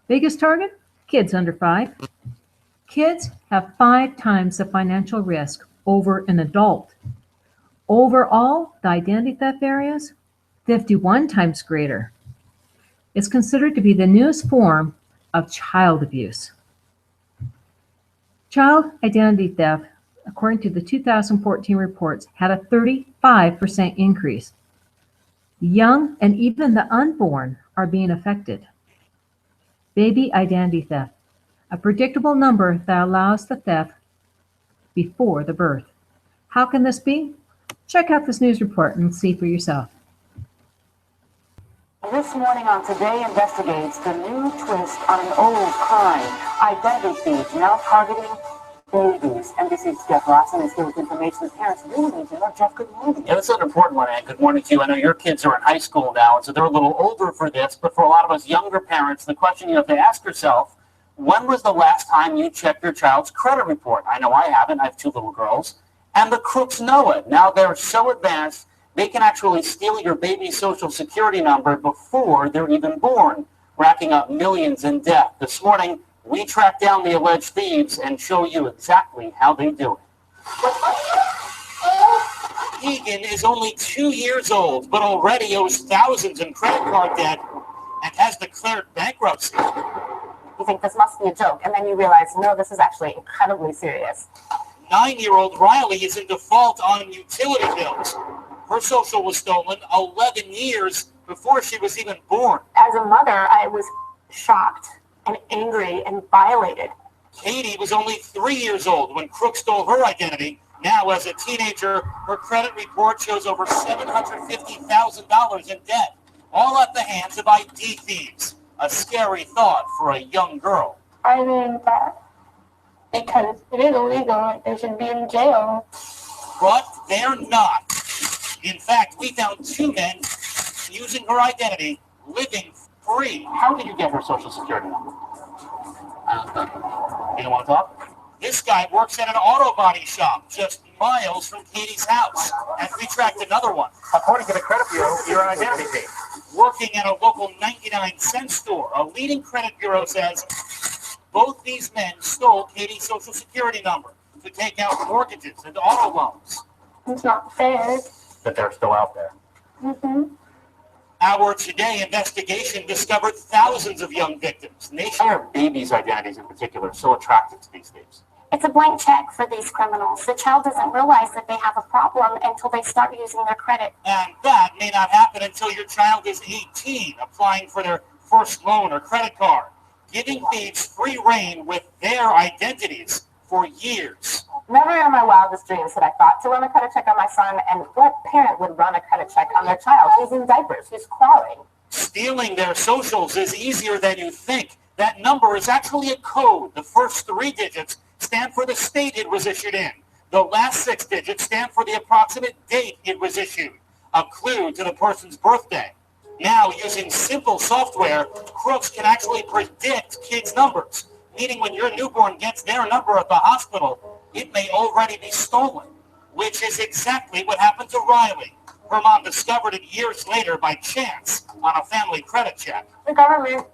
Biggest target? Kids under 5. Kids have 5 times the financial risk over an adult. Overall, the identity theft areas, 51 times greater. It's considered to be the newest form of child abuse. Child identity theft, according to the 2014 reports, had a 35% increase. Young and even the unborn are being affected. Baby identity theft, a predictable number that allows the theft before the birth. How can this be? Check out this news report and see for yourself. This morning on Today Investigates, the new twist on an old crime. Identity thieves now targeting babies. NBC's Jeff Lawson is here with information that parents really need to know. Jeff, good morning. Yeah, this is an important one, Ann. Good morning to you. I know your kids are in high school now, and so they're a little older for this, but for a lot of us younger parents, the question you have to ask yourself, when was the last time you checked your child's credit report? I know I haven't. I have 2 little girls. And the crooks know it. Now they're so advanced, they can actually steal your baby's social security number before they're even born, racking up millions in debt. This morning, we track down the alleged thieves and show you exactly how they do it. Egan is only 2 years old, but already owes thousands in credit card debt and has declared bankruptcy. You think this must be a joke, and then you realize, no, this is actually incredibly serious. 9-year-old Riley is in default on utility bills. Her social was stolen 11 years before she was even born. As a mother, I was shocked and angry and violated. Katie was only 3 years old when crooks stole her identity. Now, as a teenager, her credit report shows over $750,000 in debt, all at the hands of ID thieves. A scary thought for a young girl. I mean that because it is illegal, they should be in jail. But they're not. In fact, we found 2 men using her identity, living free. How did you get her social security number? You don't want to talk? This guy works at an auto body shop just miles from Katie's house. And we tracked another one. According to the credit bureau, you're an identity thief. Working at a local 99-cent store, a leading credit bureau says both these men stole Katie's social security number to take out mortgages and auto loans. It's not fair. But they're still out there. Mm-hmm. Our Today investigation discovered thousands of young victims. Why are babies' identities in particular so attractive to these thieves? It's a blank check for these criminals. The child doesn't realize that they have a problem until they start using their credit. And that may not happen until your child is 18, applying for their first loan or credit card, giving thieves free rein with their identities for years. Never in my wildest dreams had I thought to run a credit check on my son, and what parent would run a credit check on their child who's in diapers, who's crawling? Stealing their socials is easier than you think. That number is actually a code. The first 3 digits stand for the state it was issued in. The last 6 digits stand for the approximate date it was issued, a clue to the person's birthday. Now, using simple software, crooks can actually predict kids' numbers, meaning when your newborn gets their number at the hospital, it may already be stolen, which is exactly what happened to Riley. Her mom discovered it years later by chance on a family credit check. The government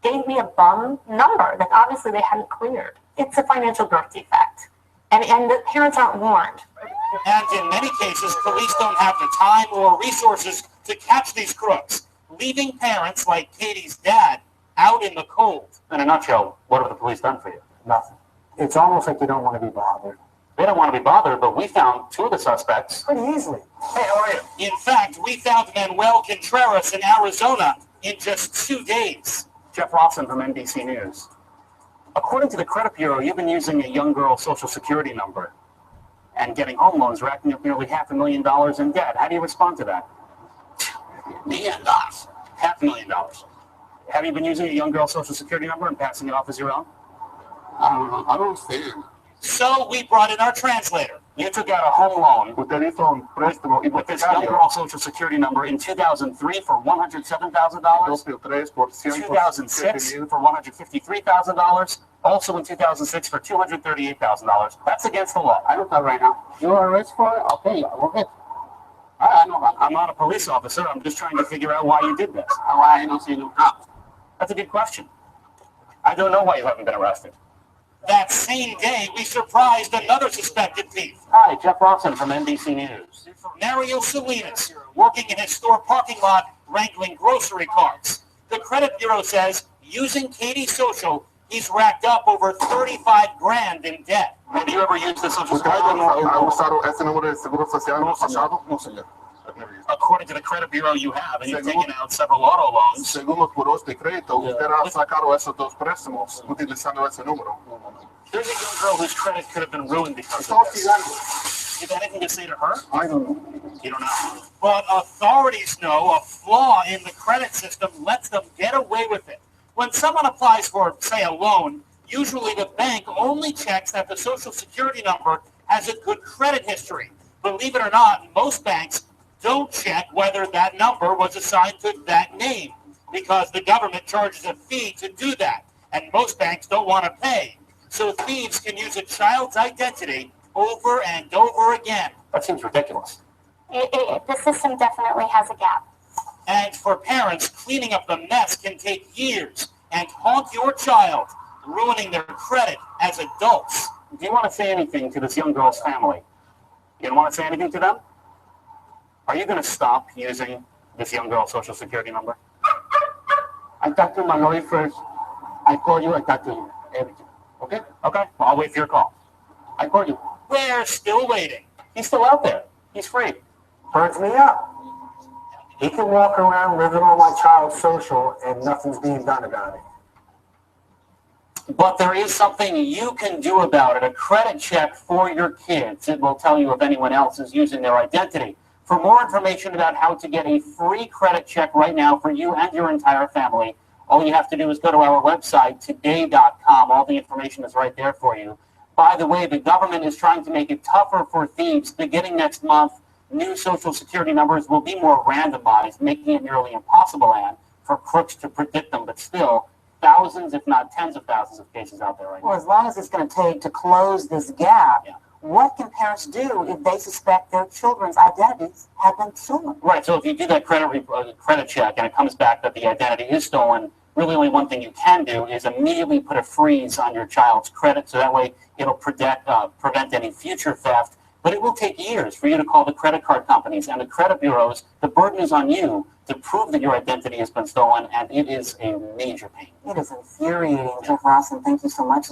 gave me a bum number that obviously they hadn't cleared. It's a financial birth defect, and the parents aren't warned. And in many cases, police don't have the time or resources to catch these crooks, leaving parents like Katie's dad out in the cold. In a nutshell, what have the police done for you? Nothing. It's almost like they don't want to be bothered. They don't want to be bothered, but we found 2 of the suspects. Pretty easily. Hey, how are you? In fact, we found Manuel Contreras in Arizona in just 2 days. Jeff Lawson from NBC News. According to the credit bureau, you've been using a young girl's social security number and getting home loans, racking up nearly $500,000 in debt. How do you respond to that? Me and us. $500,000. Have you been using a young girl's social security number and passing it off as your own? I don't understand. So we brought in our translator. You took out a home loan with this young girl's social security number in 2003 for $107,000, 2006 for $153,000, also in 2006 for $238,000. That's against the law. I don't have right now. You are arrested for it? I'll pay you. I'll get it. I know. I'm not a police officer. I'm just trying to figure out why you did this. Why I don't see no cops. That's a good question. I don't know why you haven't been arrested. That same day, we surprised another suspected thief. Hi, Jeff Lawson from NBC News. Mario Salinas, working in his store parking lot, wrangling grocery carts. The credit bureau says, using Katie Social, he's racked up over 35 grand in debt. Have you ever used the Social ¿Usted Security ha number? usado ese número de seguro social en el pasado? No, señor. I've never used it. According to the credit bureau, you have, and you've Según- taken out several auto loans. Según los buros de crédito, usted ha sacado esos dos préstamos utilizando ese número. There's a young girl whose credit could have been ruined because Está of this. hostigando. You have anything to say to her? I don't know. You don't know. But authorities know a flaw in the credit system lets them get away with it. When someone applies for, say, a loan, usually the bank only checks that the Social Security number has a good credit history. Believe it or not, most banks don't check whether that number was assigned to that name because the government charges a fee to do that, and most banks don't want to pay. So thieves can use a child's identity over and over again. That seems ridiculous. The system definitely has a gap. And for parents, cleaning up the mess can take years and haunt your child, ruining their credit as adults. Do you want to say anything to this young girl's family? You don't want to say anything to them? Are you going to stop using this young girl's Social Security number? I talked to my lawyer first. I call you, I talk to you. Everything. Okay? Okay. Well, I'll wait for your call. I call you. We're still waiting. He's still out there. He's free. Burns me up. He can walk around living on my child's social and nothing's being done about it. But there is something you can do about it, a credit check for your kids. It will tell you if anyone else is using their identity. For more information about how to get a free credit check right now for you and your entire family, all you have to do is go to our website, today.com. All the information is right there for you. By the way, the government is trying to make it tougher for thieves. Beginning next month, new Social Security numbers will be more randomized, making it nearly impossible, Anne, for crooks to predict them. But still, thousands, if not tens of thousands of cases out there right now. Well, as long as it's going to take to close this gap, Yeah. what can parents do if they suspect their children's identities have been stolen? Right, so if you do that credit check and it comes back that the identity is stolen, really only one thing you can do is immediately put a freeze on your child's credit, so that way it'll prevent any future theft. But it will take years for you to call the credit card companies and the credit bureaus. The burden is on you to prove that your identity has been stolen, and it is a major pain. It is infuriating, Jeff Lawson. Thank you so much.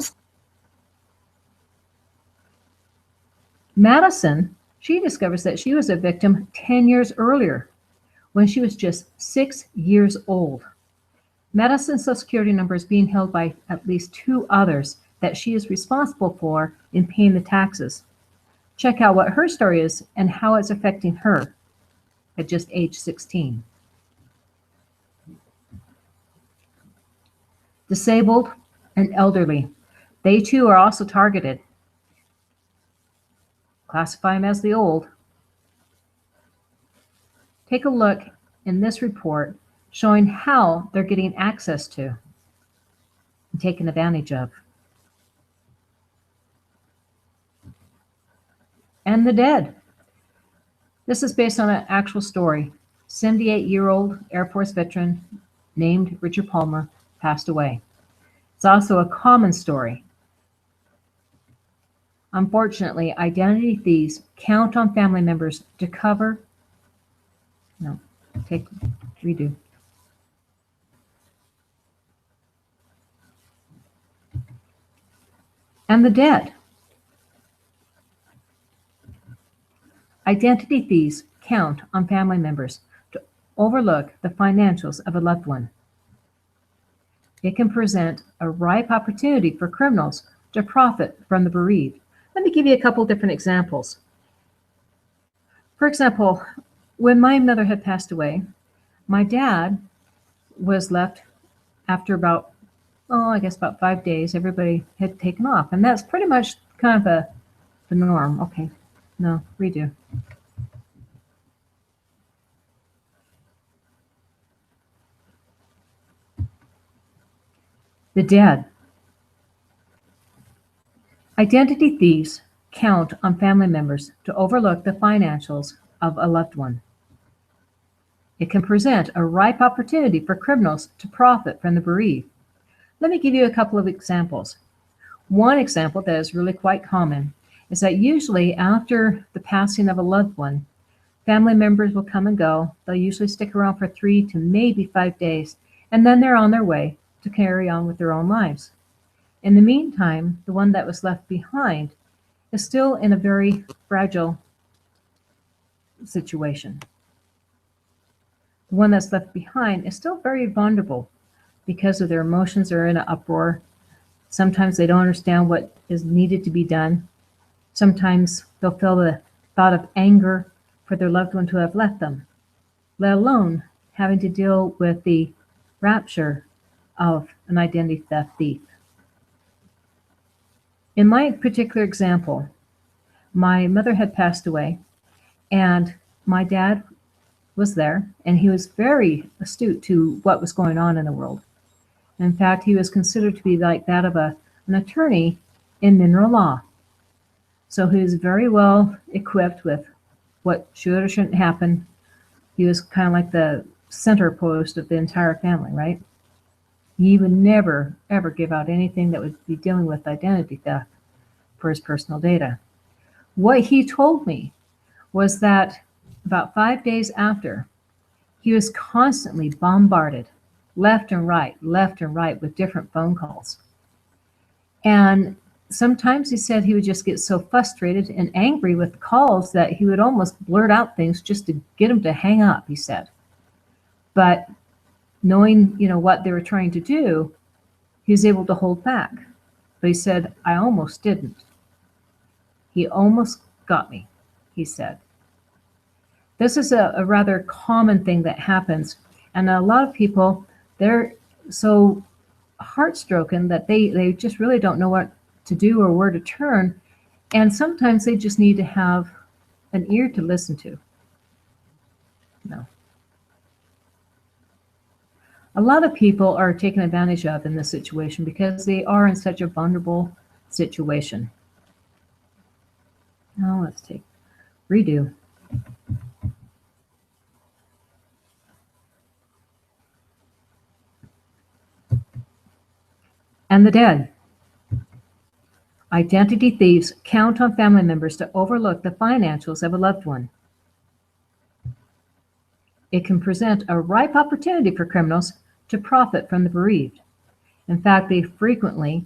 Madison, she discovers that she was a victim 10 years earlier when she was just 6 years old. Madison's Social Security number is being held by at least 2 others that she is responsible for in paying the taxes. Check out what her story is and how it's affecting her at just age 16. Disabled and elderly. They too are also targeted. Classify them as the old. Take a look in this report showing how they're getting access to and taken advantage of. And the dead. This is based on an actual story. 78-year-old Air Force veteran named Richard Palmer passed away. It's also a common story. Unfortunately, identity thieves count on family members to cover. No, redo. And the dead. Identity thieves count on family members to overlook the financials of a loved one. It can present a ripe opportunity for criminals to profit from the bereaved. Let me give you a couple different examples. For example, when my mother had passed away, my dad was left after about 5 days. Everybody had taken off, and that's pretty much kind of the norm. Okay, no, redo. The dead. Identity thieves count on family members to overlook the financials of a loved one. It can present a ripe opportunity for criminals to profit from the bereaved. Let me give you a couple of examples. One example that is really quite common is that usually after the passing of a loved one, family members will come and go. They'll usually stick around for 3 to maybe 5 days, and then they're on their way to carry on with their own lives. In the meantime, the one that was left behind is still in a very fragile situation. The one that's left behind is still very vulnerable because of their emotions are in an uproar. Sometimes they don't understand what is needed to be done. Sometimes they'll feel the thought of anger for their loved one to have left them, let alone having to deal with the rapture of an identity theft thief. In my particular example, my mother had passed away, and my dad was there, and he was very astute to what was going on in the world. In fact, he was considered to be like that of an attorney in mineral law. So he was very well equipped with what should or shouldn't happen. He was kind of like the center post of the entire family, right? He would never, ever give out anything that would be dealing with identity theft for his personal data. What he told me was that about 5 days after, he was constantly bombarded left and right with different phone calls. And sometimes he said he would just get so frustrated and angry with calls that he would almost blurt out things just to get them to hang up, he said. But knowing, what they were trying to do, he was able to hold back. But he said, I almost didn't. He almost got me, he said. This is a rather common thing that happens. And a lot of people, they're so heartbroken that they just really don't know what to do or where to turn. And sometimes they just need to have an ear to listen to. A lot of people are taken advantage of in this situation because they are in such a vulnerable situation. Now let's redo. And the dead. Identity thieves count on family members to overlook the financials of a loved one. It can present a ripe opportunity for criminals to profit from the bereaved. In fact, they frequently,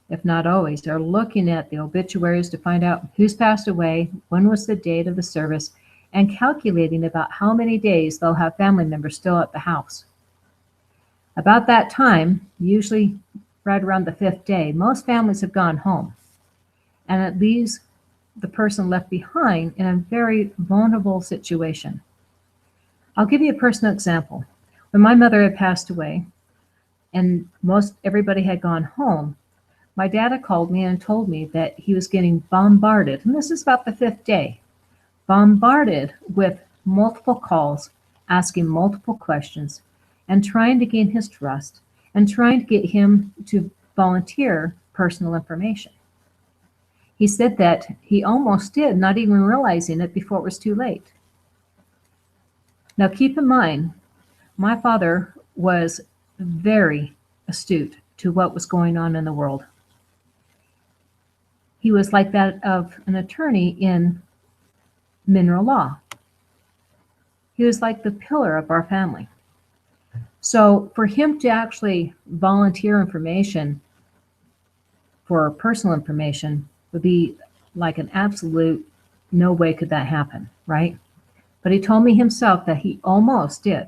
if not always, are looking at the obituaries to find out who's passed away, when was the date of the service, and calculating about how many days they'll have family members still at the house. About that time, usually right around the 5th day, most families have gone home, and it leaves the person left behind in a very vulnerable situation. I'll give you a personal example. When my mother had passed away and everybody had gone home, my dad had called me and told me that he was getting bombarded, and this is about the 5th day, bombarded with multiple calls, asking multiple questions, and trying to gain his trust, and trying to get him to volunteer personal information. He said that he almost did, not even realizing it before it was too late. Now keep in mind, my father was very astute to what was going on in the world. He was like that of an attorney in mineral law. He was like the pillar of our family. So for him to actually volunteer information for personal information would be like an absolute no way could that happen, right? But he told me himself that he almost did.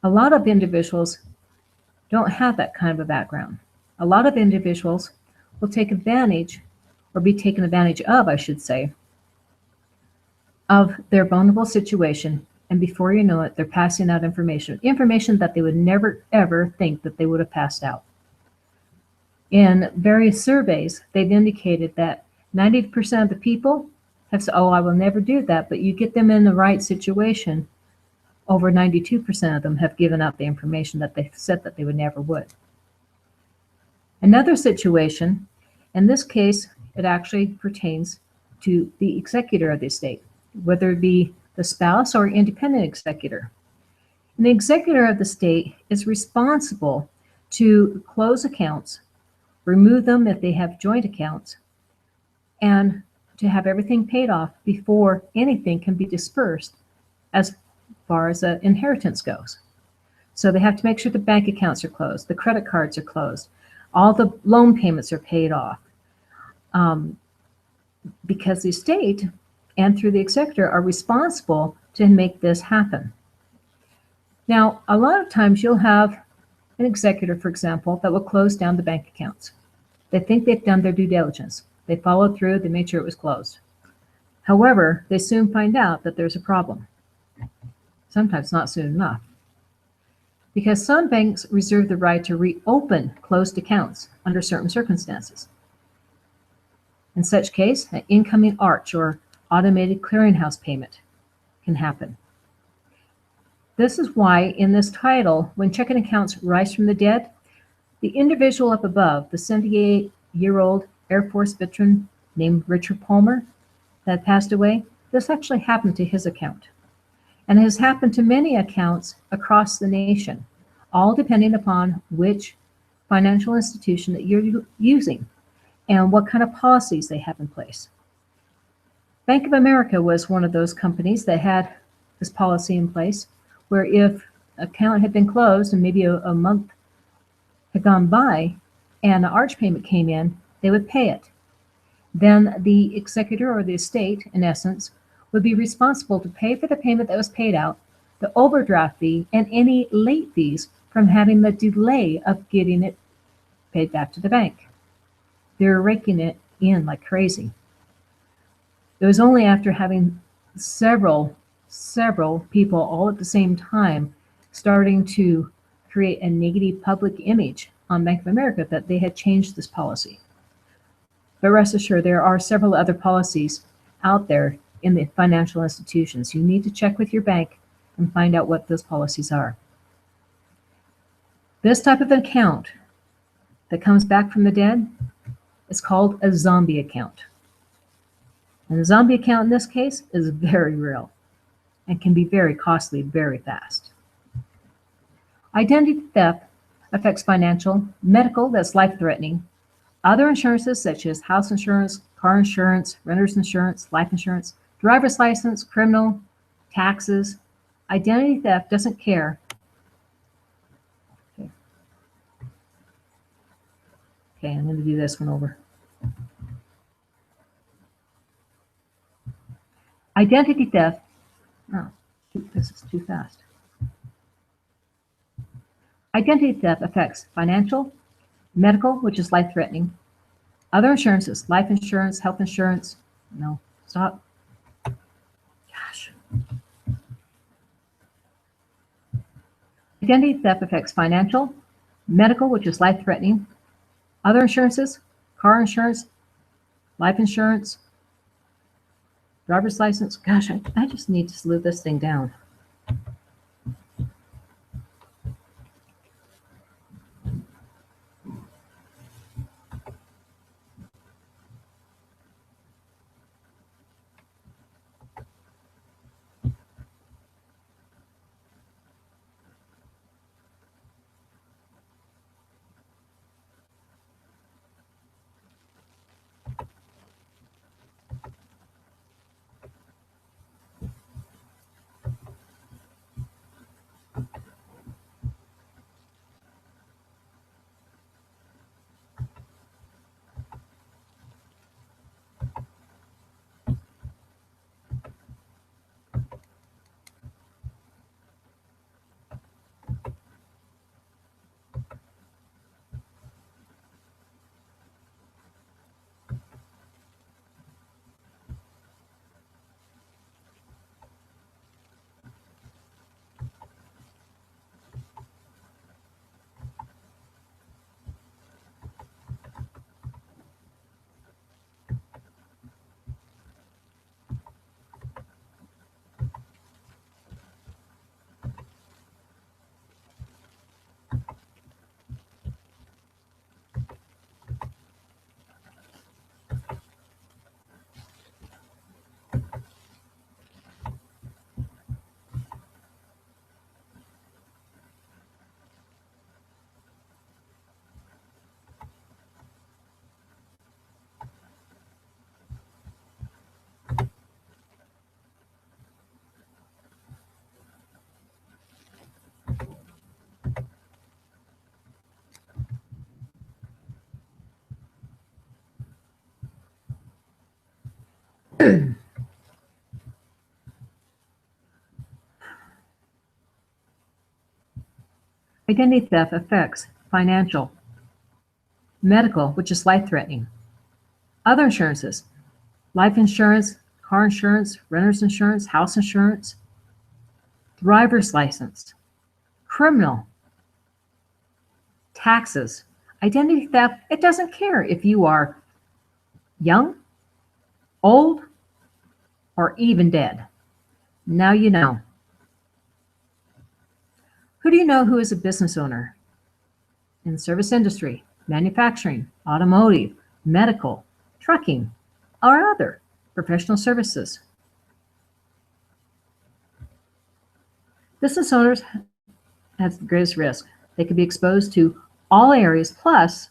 A lot of individuals don't have that kind of a background. A lot of individuals will take advantage, or be taken advantage of, I should say, of their vulnerable situation, and before you know it, they're passing out information that they would never, ever think that they would have passed out. In various surveys, they've indicated that 90% of the people have said, oh, I will never do that, but you get them in the right situation, over 92% of them have given out the information that they said that they would never would. Another situation, in this case, it actually pertains to the executor of the estate, whether it be the spouse or independent executor. And the executor of the estate is responsible to close accounts, remove them if they have joint accounts, and to have everything paid off before anything can be dispersed as far as inheritance goes. So they have to make sure the bank accounts are closed, the credit cards are closed, all the loan payments are paid off, because the estate and through the executor are responsible to make this happen. Now, a lot of times you'll have an executor, for example, that will close down the bank accounts. They think they've done their due diligence. They followed through, they made sure it was closed. However, they soon find out that there's a problem. Sometimes not soon enough. Because some banks reserve the right to reopen closed accounts under certain circumstances. In such case, an incoming ARCH or automated clearinghouse payment can happen. This is why in this title, when checking accounts rise from the dead, the individual up above, the 78-year-old Air Force veteran named Richard Palmer that passed away, this actually happened to his account. And it has happened to many accounts across the nation, all depending upon which financial institution that you're using and what kind of policies they have in place. Bank of America was one of those companies that had this policy in place where if an account had been closed and maybe a month had gone by and an ARCH payment came in, they would pay it. Then the executor or the estate, in essence, would be responsible to pay for the payment that was paid out, the overdraft fee, and any late fees from having the delay of getting it paid back to the bank. They're raking it in like crazy. It was only after having several people all at the same time starting to create a negative public image on Bank of America that they had changed this policy. But rest assured, there are several other policies out there in the financial institutions. You need to check with your bank and find out what those policies are. This type of account that comes back from the dead is called a zombie account. And a zombie account in this case is very real and can be very costly very fast. Identity theft affects financial, medical, that's life-threatening, other insurances such as house insurance, car insurance, renter's insurance, life insurance, driver's license, criminal, taxes. Identity theft doesn't care. Okay, I'm going to do this one over. Identity theft, oh, this is too fast. Identity theft affects financial, medical, which is life-threatening, other insurances, life insurance, health insurance. No, stop. Gosh. Identity theft affects financial, medical, which is life-threatening, other insurances, car insurance, life insurance, driver's license. Gosh, I just need to slow this thing down. Identity theft affects financial, medical, which is life-threatening, other insurances, life insurance, car insurance, renter's insurance, house insurance, driver's license, criminal, taxes. Identity theft, it doesn't care if you are young, old, or even dead. Now you know. Who do you know who is a business owner in the service industry, manufacturing, automotive, medical, trucking, or other professional services? Business owners have the greatest risk. They could be exposed to all areas, plus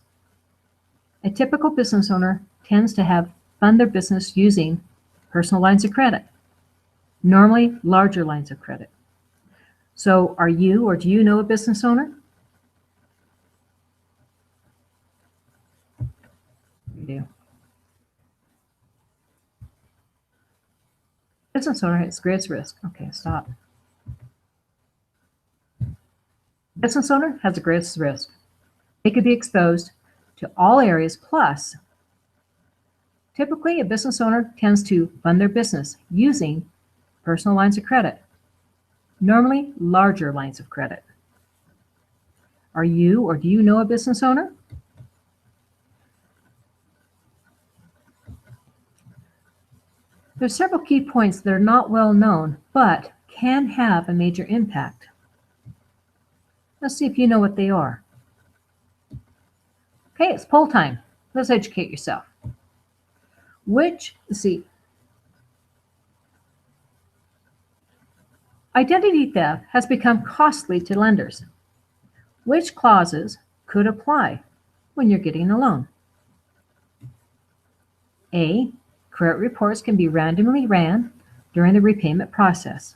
a typical business owner tends to fund their business using personal lines of credit, normally larger lines of credit. So are you, or do you know a business owner? You do. Business owner has greatest risk. Okay, stop. Business owner has the greatest risk. They could be exposed to all areas, plus typically a business owner tends to fund their business using personal lines of credit, normally larger lines of credit. Are you, or do you know a business owner? There's several key points that are not well known, but can have a major impact. Let's see if you know what they are. Okay, it's poll time. Let's educate yourself. Identity theft has become costly to lenders. Which clauses could apply when you're getting a loan? A, credit reports can be randomly ran during the repayment process.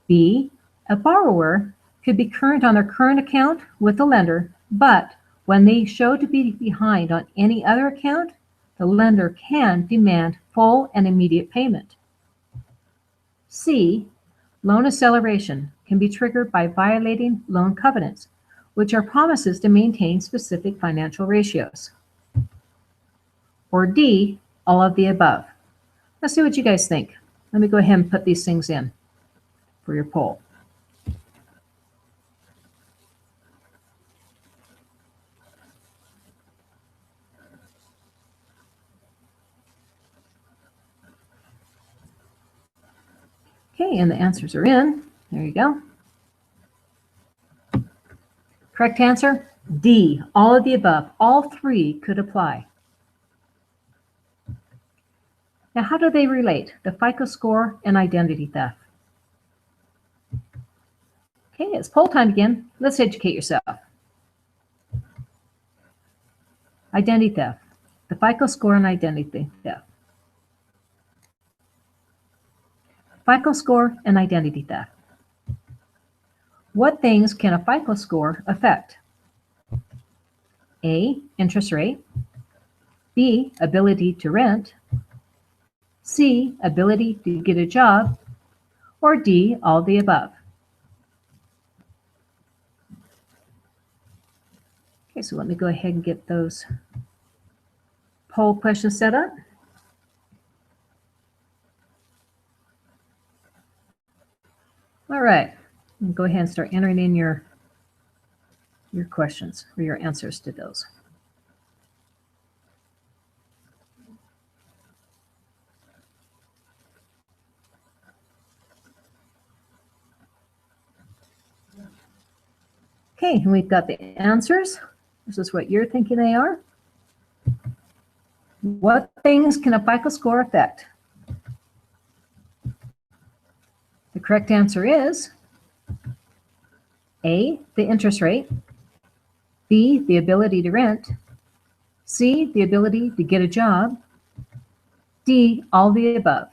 B, a borrower could be current on their current account with the lender, but when they show to be behind on any other account, the lender can demand full and immediate payment. C, loan acceleration can be triggered by violating loan covenants, which are promises to maintain specific financial ratios. Or D, all of the above. Let's see what you guys think. Let me go ahead and put these things in for your poll. Okay, and the answers are in. There you go. Correct answer, D, all of the above. All three could apply. Now, how do they relate, the FICO score and identity theft? Okay, it's poll time again. Let's educate yourself. Identity theft, the FICO score and identity theft. FICO score and identity theft. What things can a FICO score affect? A, interest rate. B, ability to rent. C, ability to get a job. Or D, all the above. Okay, so let me go ahead and get those poll questions set up. All right, go ahead and start entering in your questions or your answers to those. Okay, and we've got the answers. This is what you're thinking they are. What things can a FICO score affect? The correct answer is A, the interest rate. B, the ability to rent. C, the ability to get a job. D, all the above.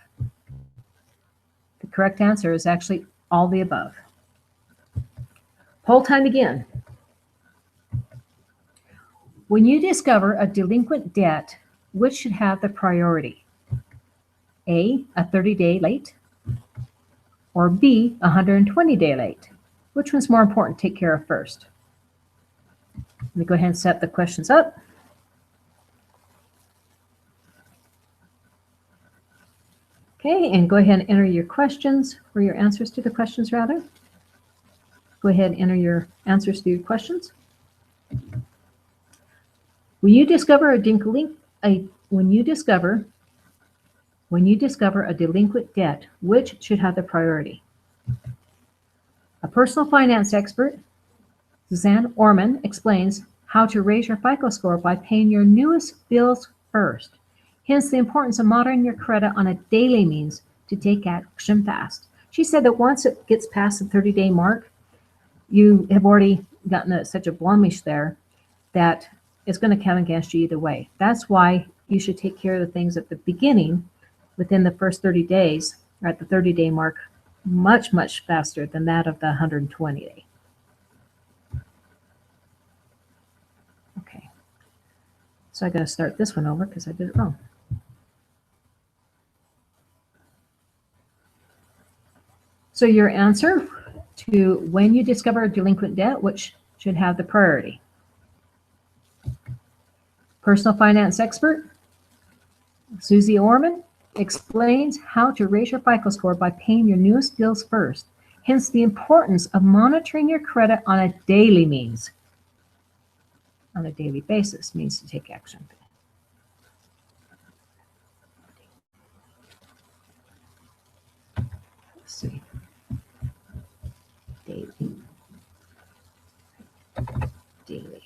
The correct answer is actually all the above. Poll time again. When you discover a delinquent debt, which should have the priority? A, a 30-day late, or B, a 120-day late? Which one's more important to take care of first? Let me go ahead and set the questions up. Okay, and go ahead and enter your questions, or your answers to the questions, rather. Go ahead and enter your answers to your questions. When you discover a delinquent debt, which should have the priority? A personal finance expert, Suzanne Orman, explains how to raise your FICO score by paying your newest bills first. Hence, the importance of monitoring your credit on a daily means to take action fast. She said that once it gets past the 30-day mark, you have already gotten such a blemish there that it's going to count against you either way. That's why you should take care of the things at the beginning within the first 30 days, or at the 30-day mark, much, much faster than that of the 120-day. Okay, so I got to start this one over because I did it wrong. So your answer to when you discover a delinquent debt, which should have the priority? Personal finance expert, Susie Orman, explains how to raise your FICO score by paying your newest bills first. Hence, the importance of monitoring your credit on a daily means. On a daily basis means to take action. Let's see. Daily. Daily.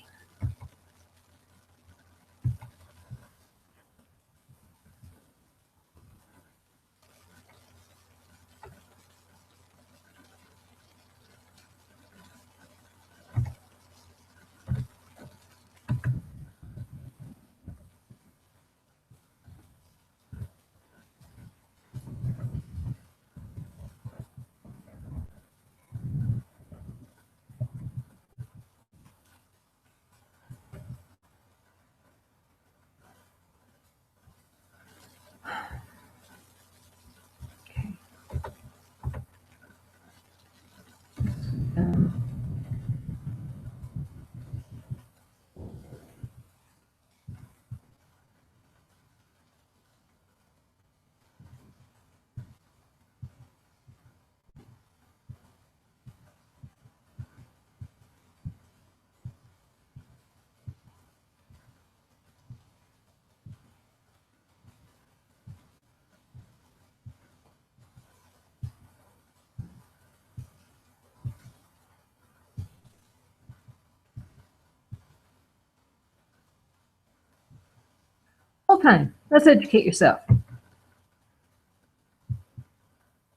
Hold time. Let's educate yourself.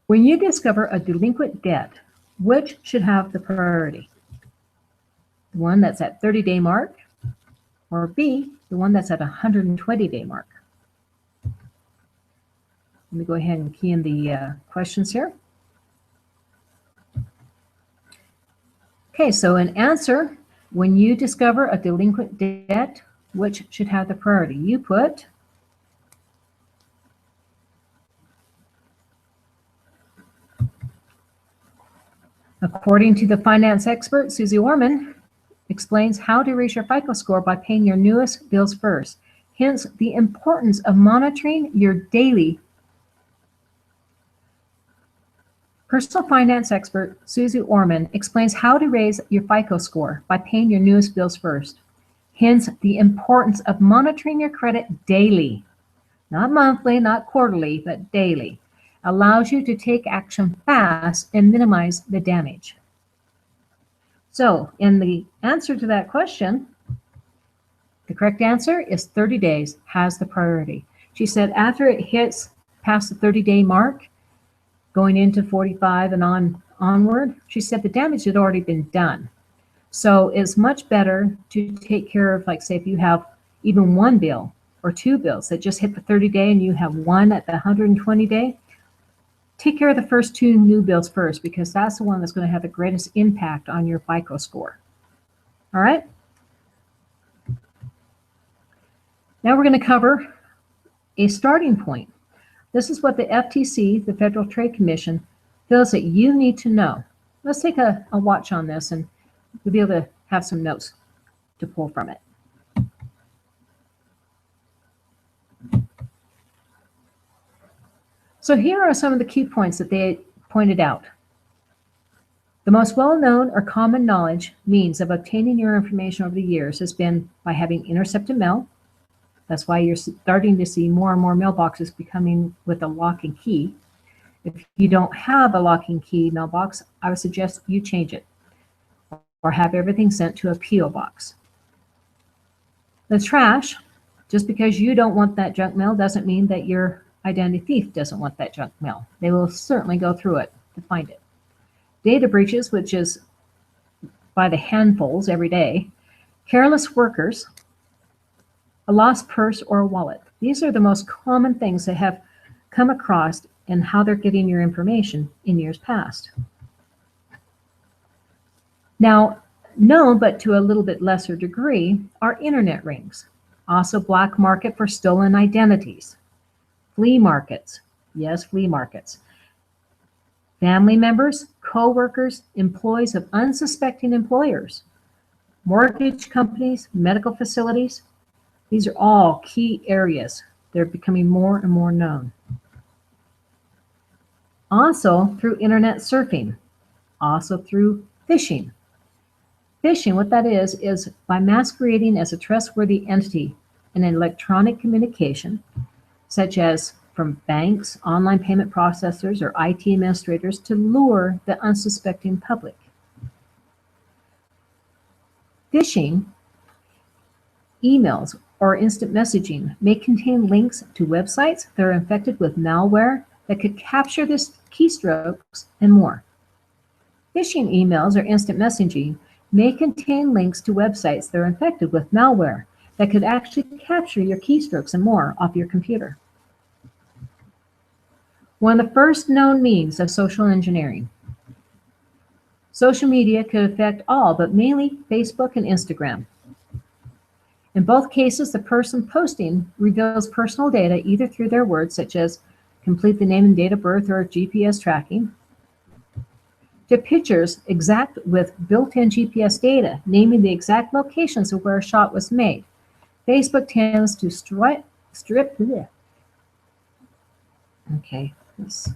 When you discover a delinquent debt, which should have the priority? The one that's at 30-day mark, or B, the one that's at 120-day mark? Let me go ahead and key in the questions here. Okay, so an answer, when you discover a delinquent debt, which should have the priority? You put according to the finance expert, Susie Orman explains how to raise your FICO score by paying your newest bills first. Hence, the importance of monitoring your daily. Personal finance expert Susie Orman explains how to raise your FICO score by paying your newest bills first. Hence, the importance of monitoring your credit daily, not monthly, not quarterly, but daily, allows you to take action fast and minimize the damage. So, in the answer to that question, the correct answer is 30 days has the priority. She said after it hits past the 30-day mark, going into 45 and onward, she said the damage had already been done. So it's much better to take care of, like, say, if you have even one bill or two bills that just hit the 30-day and you have one at the 120-day, take care of the first two new bills first, because that's the one that's going to have the greatest impact on your FICO score. All right? Now we're going to cover a starting point. This is what the FTC, the Federal Trade Commission, feels that you need to know. let's take a watch on this, and we'll be able to have some notes to pull from it. So here are some of the key points that they pointed out. The most well-known or common knowledge means of obtaining your information over the years has been by having intercepted mail. That's why you're starting to see more and more mailboxes becoming with a lock and key. If you don't have a lock and key mailbox, I would suggest you change it or have everything sent to a P.O. box. The trash, just because you don't want that junk mail doesn't mean that your identity thief doesn't want that junk mail. They will certainly go through it to find it. Data breaches, which is by the handfuls every day, careless workers, a lost purse or a wallet. These are the most common things that have come across and how they're getting your information in years past. Now, known but to a little bit lesser degree are internet rings, also black market for stolen identities, flea markets, yes, flea markets, family members, co-workers, employees of unsuspecting employers, mortgage companies, medical facilities. These are all key areas. They're becoming more and more known. Also through internet surfing, also through phishing. Phishing, what that is by masquerading as a trustworthy entity in electronic communication, such as from banks, online payment processors, or IT administrators to lure the unsuspecting public. Phishing emails or instant messaging may contain links to websites that are infected with malware that could capture the keystrokes and more. Phishing emails or instant messaging may contain links to websites that are infected with malware that could actually capture your keystrokes and more off your computer. One of the first known means of social engineering. Social media could affect all, but mainly Facebook and Instagram. In both cases, the person posting reveals personal data either through their words, such as complete the name and date of birth or GPS tracking, to pictures exact with built-in GPS data, naming the exact locations of where a shot was made. Facebook tends to strip. Okay, this.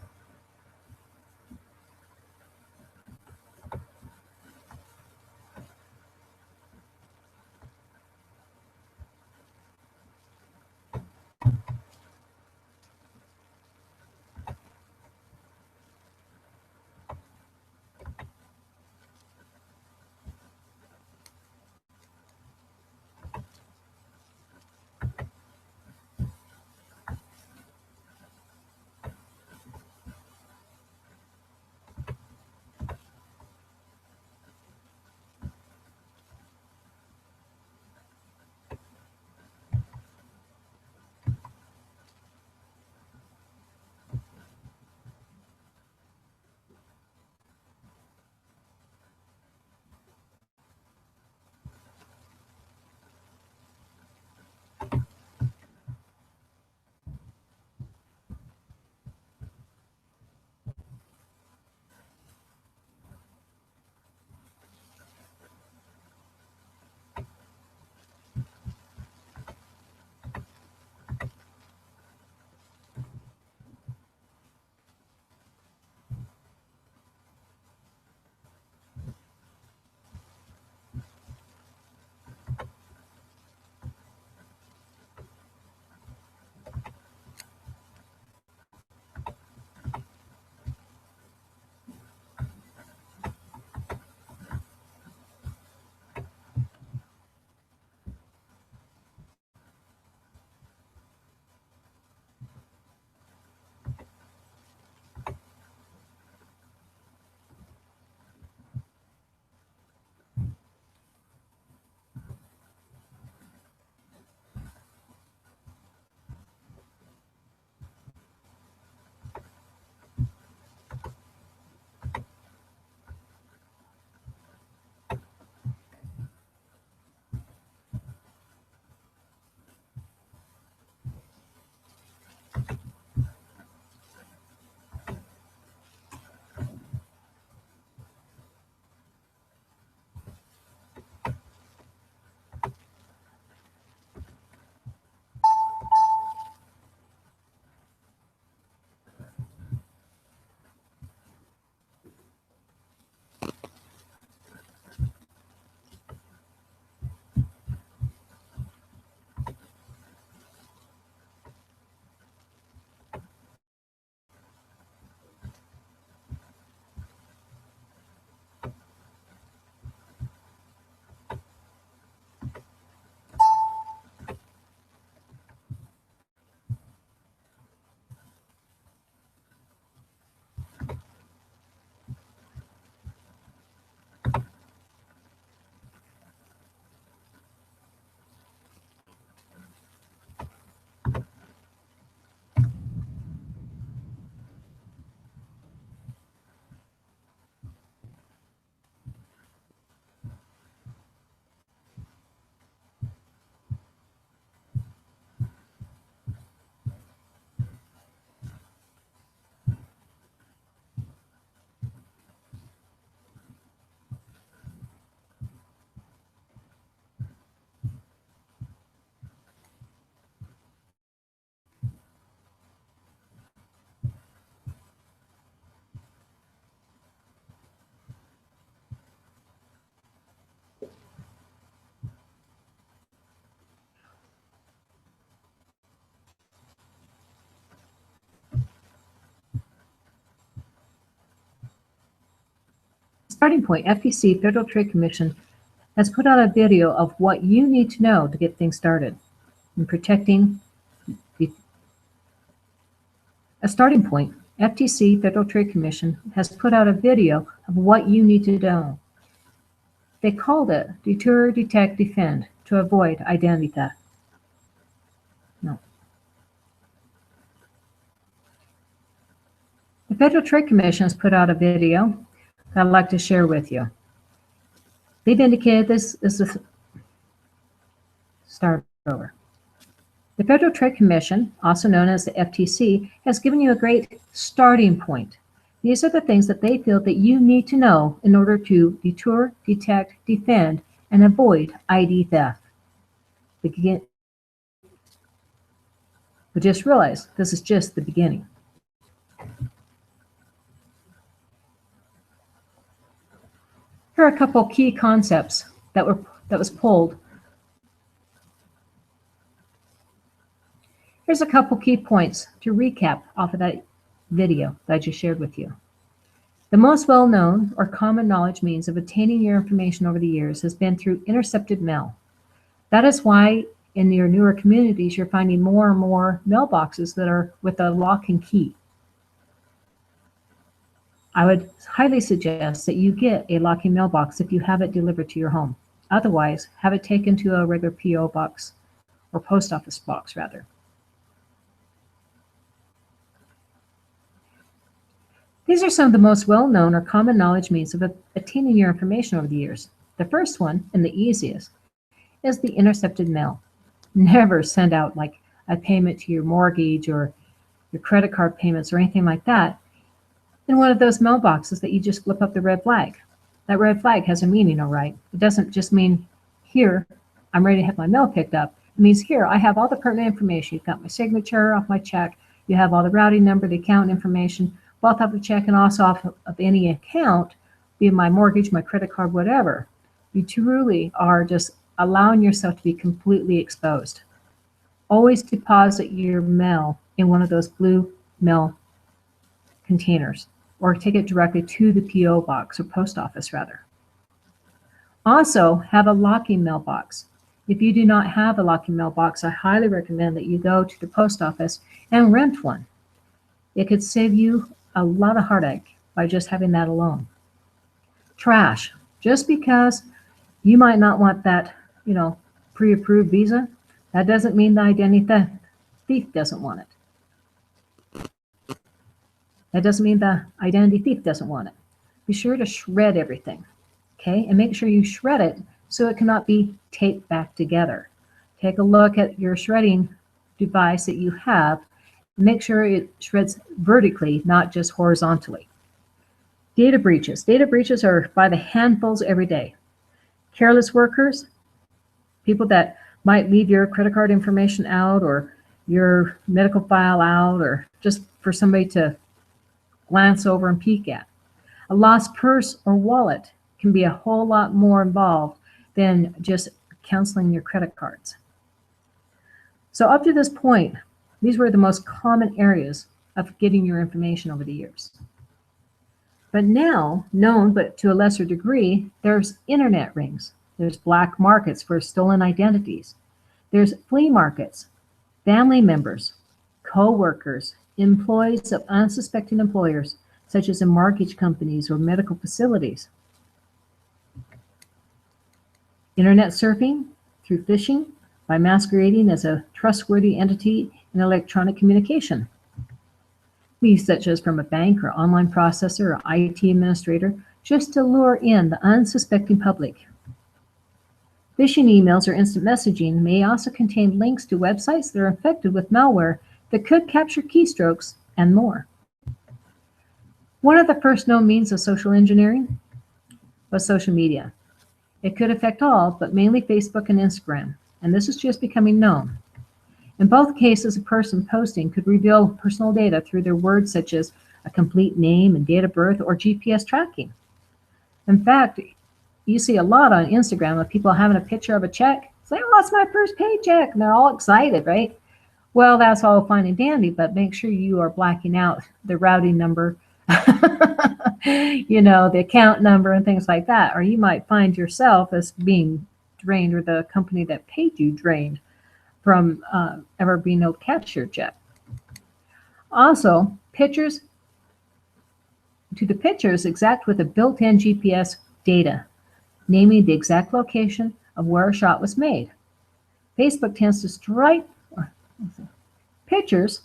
starting point, FTC, Federal Trade Commission, has put out a video of what you need to know to get things started in protecting a starting point. FTC, Federal Trade Commission, has put out a video of what you need to know. They called it Deter, Detect, Defend to avoid identity theft. No. The Federal Trade Commission has put out a video that I'd like to share with you. They've indicated this is a start over. The Federal Trade Commission, also known as the FTC, has given you a great starting point. These are the things that they feel that you need to know in order to deter, detect, defend, and avoid ID theft. But just realize this is just the beginning. Here are a couple key concepts that was pulled. Here's a couple key points to recap off of that video that I just shared with you. The most well-known or common knowledge means of obtaining your information over the years has been through intercepted mail. That is why in your newer communities, you're finding more and more mailboxes that are with a lock and key. I would highly suggest that you get a locking mailbox if you have it delivered to your home. Otherwise, have it taken to a regular PO box or post office box rather. These are some of the most well-known or common knowledge means of obtaining your information over the years. The first one, and the easiest, is the intercepted mail. Never send out like a payment to your mortgage or your credit card payments or anything like that in one of those mailboxes that you just flip up the red flag. That red flag has a meaning, all right? It doesn't just mean, here, I'm ready to have my mail picked up. It means, here, I have all the pertinent information. You've got my signature off my check. You have all the routing number, the account information, both off the check and also off of any account, be it my mortgage, my credit card, whatever. You truly are just allowing yourself to be completely exposed. Always deposit your mail in one of those blue mail containers or take it directly to the PO box or post office rather. Also, have a locking mailbox. If you do not have a locking mailbox, I highly recommend that you go to the post office and rent one. It could save you a lot of heartache by just having that alone. Trash. Just because you might not want that, pre-approved visa, that doesn't mean the identity thief doesn't want it. That doesn't mean the identity thief doesn't want it. Be sure to shred everything, okay? And make sure you shred it so it cannot be taped back together. Take a look at your shredding device that you have. Make sure it shreds vertically, not just horizontally. Data breaches. Data breaches are by the handfuls every day. Careless workers, people that might leave your credit card information out or your medical file out or just for somebody to glance over and peek at. A lost purse or wallet can be a whole lot more involved than just canceling your credit cards. So up to this point, these were the most common areas of getting your information over the years. But now, known but to a lesser degree, there's internet rings. There's black markets for stolen identities. There's flea markets, family members, co-workers, employees of unsuspecting employers, such as in mortgage companies or medical facilities. Internet surfing through phishing by masquerading as a trustworthy entity in electronic communication. These such as from a bank or online processor or IT administrator, just to lure in the unsuspecting public. Phishing emails or instant messaging may also contain links to websites that are infected with malware that could capture keystrokes and more. One of the first known means of social engineering was social media. It could affect all, but mainly Facebook and Instagram, and this is just becoming known. In both cases, a person posting could reveal personal data through their words such as a complete name and date of birth or GPS tracking. In fact, you see a lot on Instagram of people having a picture of a check, say, oh, it's my first paycheck, and they're all excited, right? Well, that's all fine and dandy, but make sure you are blacking out the routing number you know, the account number and things like that. Or you might find yourself as being drained, or the company that paid you drained from ever being able to catch your check. Also, pictures to the pictures exact with a built-in GPS data, naming the exact location of where a shot was made. Facebook tends to stripe pictures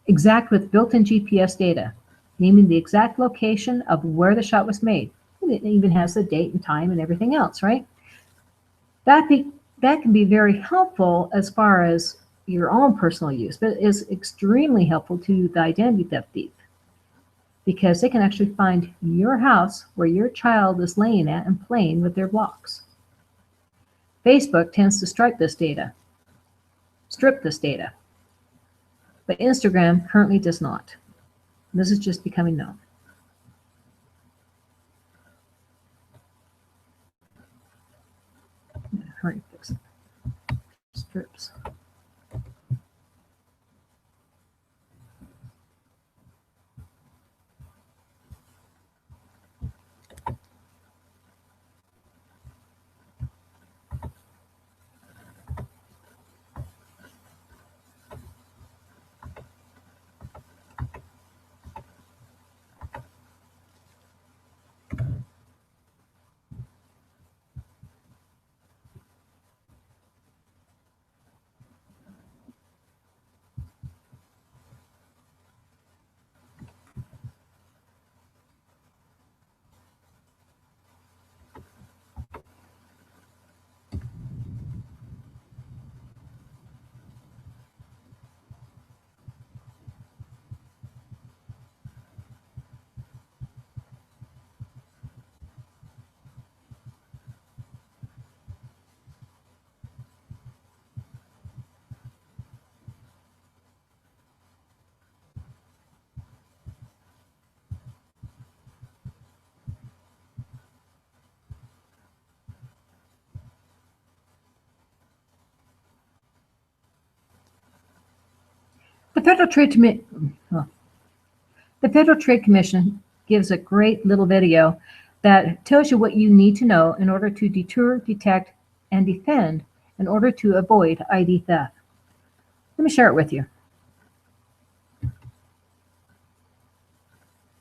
exact with built-in GPS data, naming the exact location of where the shot was made. And it even has the date and time and everything else, right? That can be very helpful as far as your own personal use, but it is extremely helpful to the identity theft thief, because they can actually find your house where your child is laying at and playing with their blocks. Facebook tends to strip this data, but Instagram currently does not. This is just becoming known. Hurry, fix it. Strips. The Federal Trade Commission gives a great little video that tells you what you need to know in order to deter, detect, and defend in order to avoid ID theft. Let me share it with you.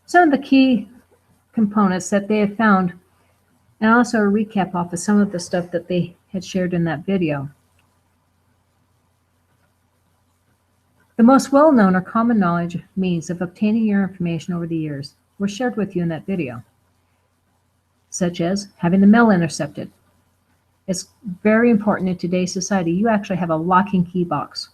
Some of the key components that they have found, and also a recap off of some of the stuff that they had shared in that video. The most well-known or common knowledge means of obtaining your information over the years were shared with you in that video, such as having the mail intercepted. It's very important in today's society. You actually have a lock and key box.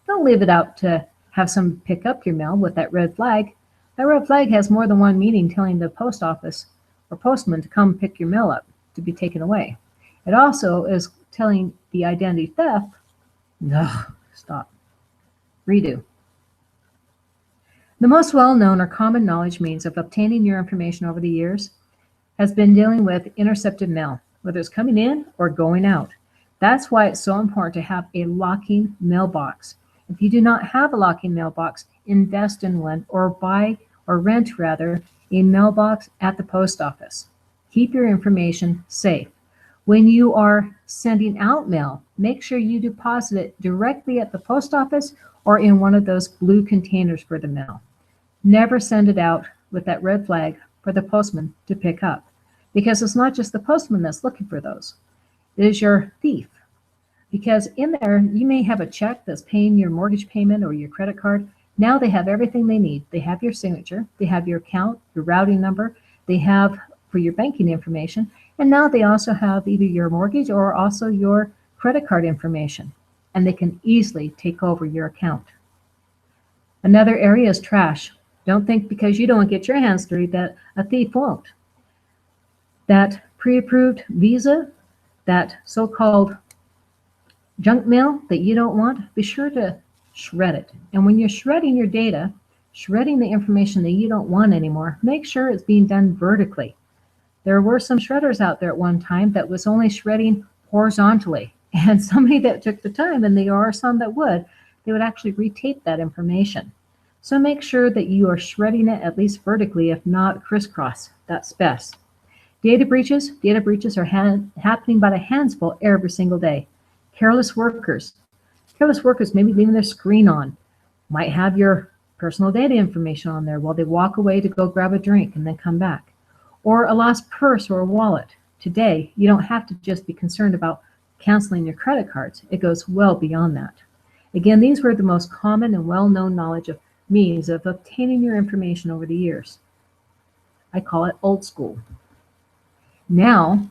Don't leave it out to have someone pick up your mail with that red flag. That red flag has more than one meaning, telling the post office or postman to come pick your mail up to be taken away. It also is telling the identity theft, no, stop. Redo. The most well-known or common knowledge means of obtaining your information over the years has been dealing with intercepted mail, whether it's coming in or going out. That's why it's so important to have a locking mailbox. If you do not have a locking mailbox, invest in one, or buy or rent rather a mailbox at the post office. Keep your information safe. When you are sending out mail, make sure you deposit it directly at the post office or in one of those blue containers for the mail. Never send it out with that red flag for the postman to pick up, because it's not just the postman that's looking for those. It is your thief, because in there you may have a check that's paying your mortgage payment or your credit card. Now they have everything they need. They have your signature, they have your account, your routing number, they have for your banking information, and now they also have either your mortgage or also your credit card information, and they can easily take over your account. Another area is trash. Don't think because you don't get your hands dirty that a thief won't. That pre-approved Visa, that so-called junk mail that you don't want, be sure to shred it. And when you're shredding your data, shredding the information that you don't want anymore, make sure it's being done vertically. There were some shredders out there at one time that was only shredding horizontally. And somebody that took the time, and there are some that would, they would actually retape that information. So make sure that you are shredding it at least vertically, if not crisscross. That's best. Data breaches are happening by the handful every single day. Careless workers maybe leaving their screen on, might have your personal data information on there while they walk away to go grab a drink and then come back. Or a lost purse or a wallet. Today, you don't have to just be concerned about canceling your credit cards. It goes well beyond that. Again, these were the most common and well-known knowledge of means of obtaining your information over the years. I call it old school. Now,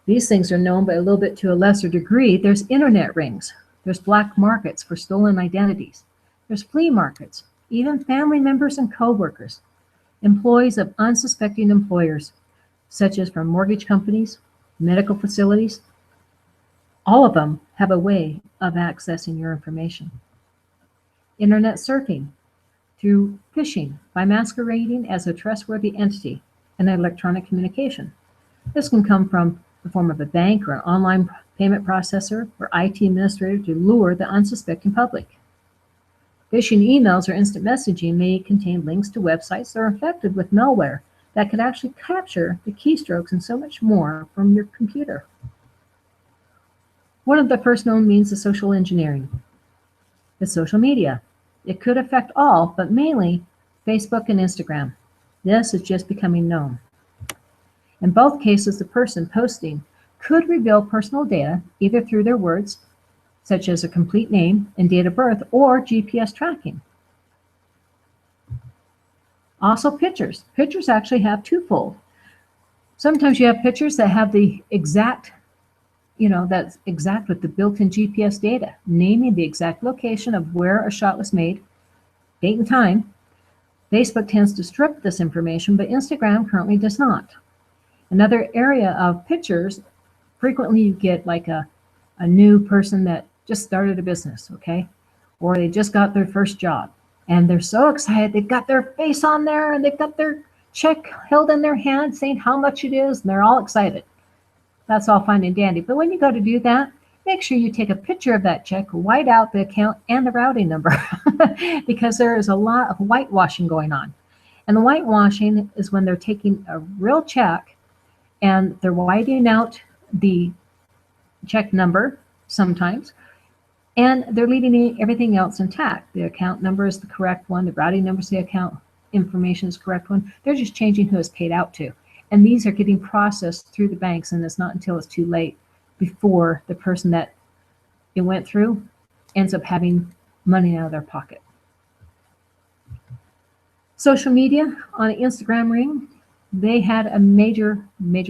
these things are known, but a little bit to a lesser degree. There's internet rings. There's black markets for stolen identities. There's flea markets, even family members and co-workers, employees of unsuspecting employers, such as from mortgage companies, medical facilities. All of them have a way of accessing your information. Internet surfing through phishing by masquerading as a trustworthy entity and electronic communication. This can come from the form of a bank or an online payment processor or IT administrator to lure the unsuspecting public. Phishing emails or instant messaging may contain links to websites that are infected with malware that could actually capture the keystrokes and so much more from your computer. One of the first known means of social engineering is social media. It could affect all, but mainly Facebook and Instagram. This is just becoming known. In both cases, the person posting could reveal personal data either through their words, such as a complete name and date of birth, or GPS tracking. Also pictures. Pictures actually have twofold. Sometimes you have pictures that have the exact, that's exact with the built-in GPS data, naming the exact location of where a shot was made, date and time. Facebook tends to strip this information, but Instagram currently does not. Another area of pictures, frequently you get like a new person that just started a business, okay? Or they just got their first job and they're so excited. They've got their face on there and they've got their check held in their hand saying how much it is, and they're all excited. That's all fine and dandy. But when you go to do that, make sure you take a picture of that check, white out the account and the routing number because there is a lot of whitewashing going on. And the whitewashing is when they're taking a real check and they're whiting out the check number sometimes, and they're leaving everything else intact. The account number is the correct one, the routing number is the account information is the correct one. They're just changing who it's paid out to. And these are getting processed through the banks, and it's not until it's too late before the person that it went through ends up having money out of their pocket. Social media on an Instagram ring, they had a major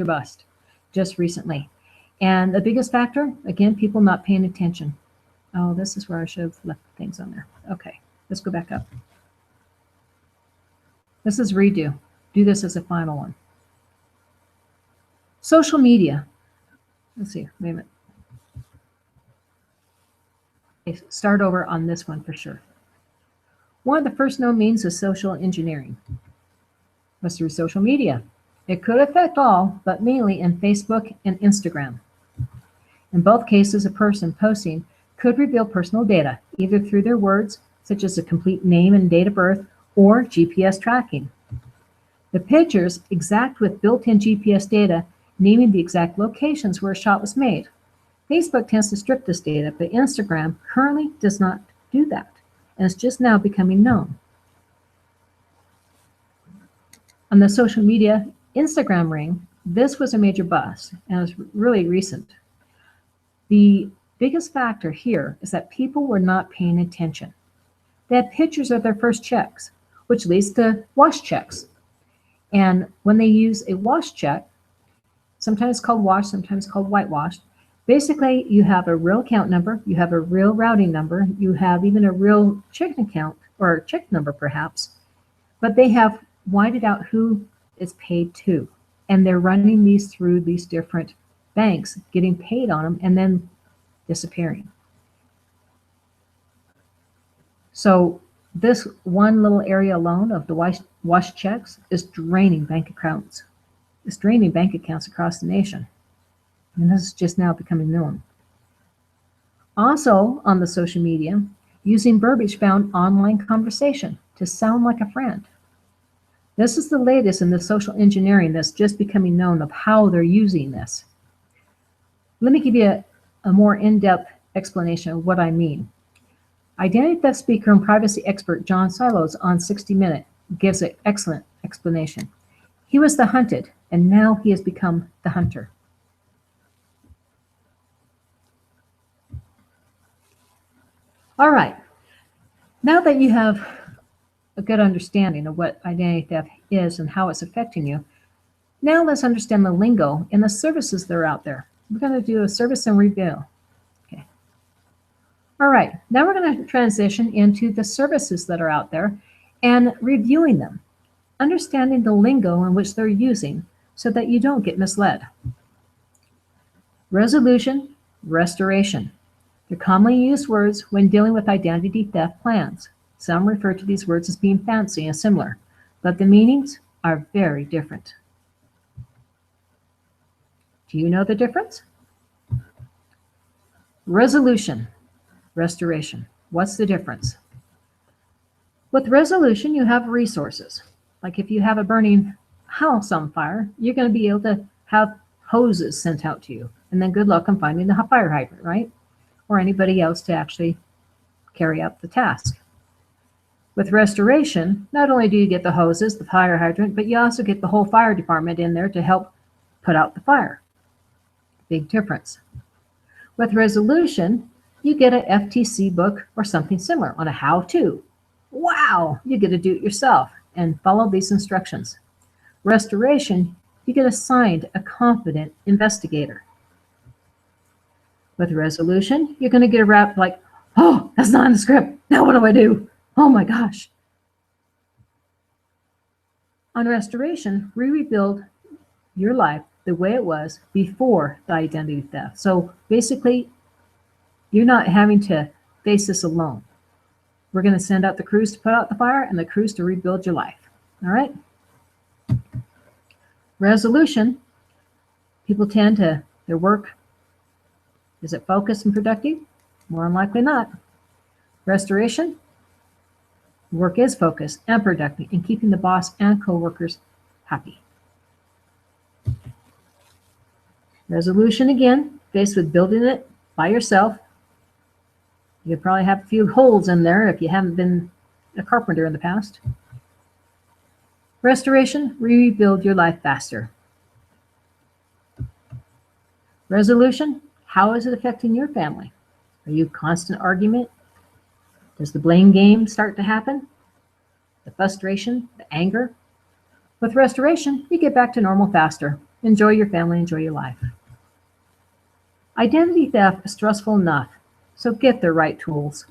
bust just recently. And the biggest factor, again, people not paying attention. Oh, this is where I should have left things on there. Okay, let's go back up. This is redo. Do this as a final one. Social media. Let's see, wait a minute. Okay, start over on this one for sure. One of the first known means of social engineering was through social media. It could affect all, but mainly in Facebook and Instagram. In both cases, a person posting could reveal personal data, either through their words, such as a complete name and date of birth, or GPS tracking. The pictures exact with built-in GPS data, naming the exact locations where a shot was made. Facebook tends to strip this data, but Instagram currently does not do that, and it's just now becoming known. On the social media Instagram ring, this was a major bust, and it was really recent. The biggest factor here is that people were not paying attention. They had pictures of their first checks, which leads to wash checks. And when they use a wash check, sometimes called wash, sometimes called whitewashed, basically you have a real account number, you have a real routing number, you have even a real checking account or check number perhaps, but they have whited out who is paid to. And they're running these through these different banks, getting paid on them, and then disappearing. So this one little area alone of the wash checks is draining bank accounts. It's draining bank accounts across the nation. And this is just now becoming known. Also on the social media, using verbiage found online conversation to sound like a friend. This is the latest in the social engineering that's just becoming known of how they're using this. Let me give you a more in-depth explanation of what I mean. Identity theft speaker and privacy expert John Silos on 60 Minutes gives an excellent explanation. He was the hunted, and now he has become the hunter. All right, now that you have a good understanding of what identity theft is and how it's affecting you, now let's understand the lingo and the services that are out there. We're going to do a service and review. Okay. All right, now we're going to transition into the services that are out there and reviewing them, understanding the lingo in which they're using so that you don't get misled. Resolution, restoration. They're commonly used words when dealing with identity theft plans. Some refer to these words as being fancy and similar, but the meanings are very different. Do you know the difference? Resolution, restoration. What's the difference? With resolution, you have resources. Like if you have a burning house on fire, you're going to be able to have hoses sent out to you. And then good luck on finding the fire hydrant, right? Or anybody else to actually carry out the task. With restoration, not only do you get the hoses, the fire hydrant, but you also get the whole fire department in there to help put out the fire. Big difference. With resolution, you get an FTC book or something similar on a how-to. Wow, you get to do it yourself and follow these instructions. Restoration, you get assigned a competent investigator. With resolution, you're going to get a rap like, oh, that's not in the script. Now what do I do? Oh my gosh. On restoration, we rebuild your life the way it was before the identity theft. So basically, you're not having to face this alone. We're going to send out the crews to put out the fire and the crews to rebuild your life. All right? Resolution, people tend to, their work, is it focused and productive? More than likely not. Restoration, work is focused and productive in keeping the boss and co-workers happy. Resolution, again, faced with building it by yourself. You probably have a few holes in there if you haven't been a carpenter in the past. Restoration, rebuild your life faster. Resolution, how is it affecting your family? Are you constant argument? Does the blame game start to happen? The frustration, the anger? With restoration, you get back to normal faster. Enjoy your family, enjoy your life. Identity theft is stressful enough, so get the right tools.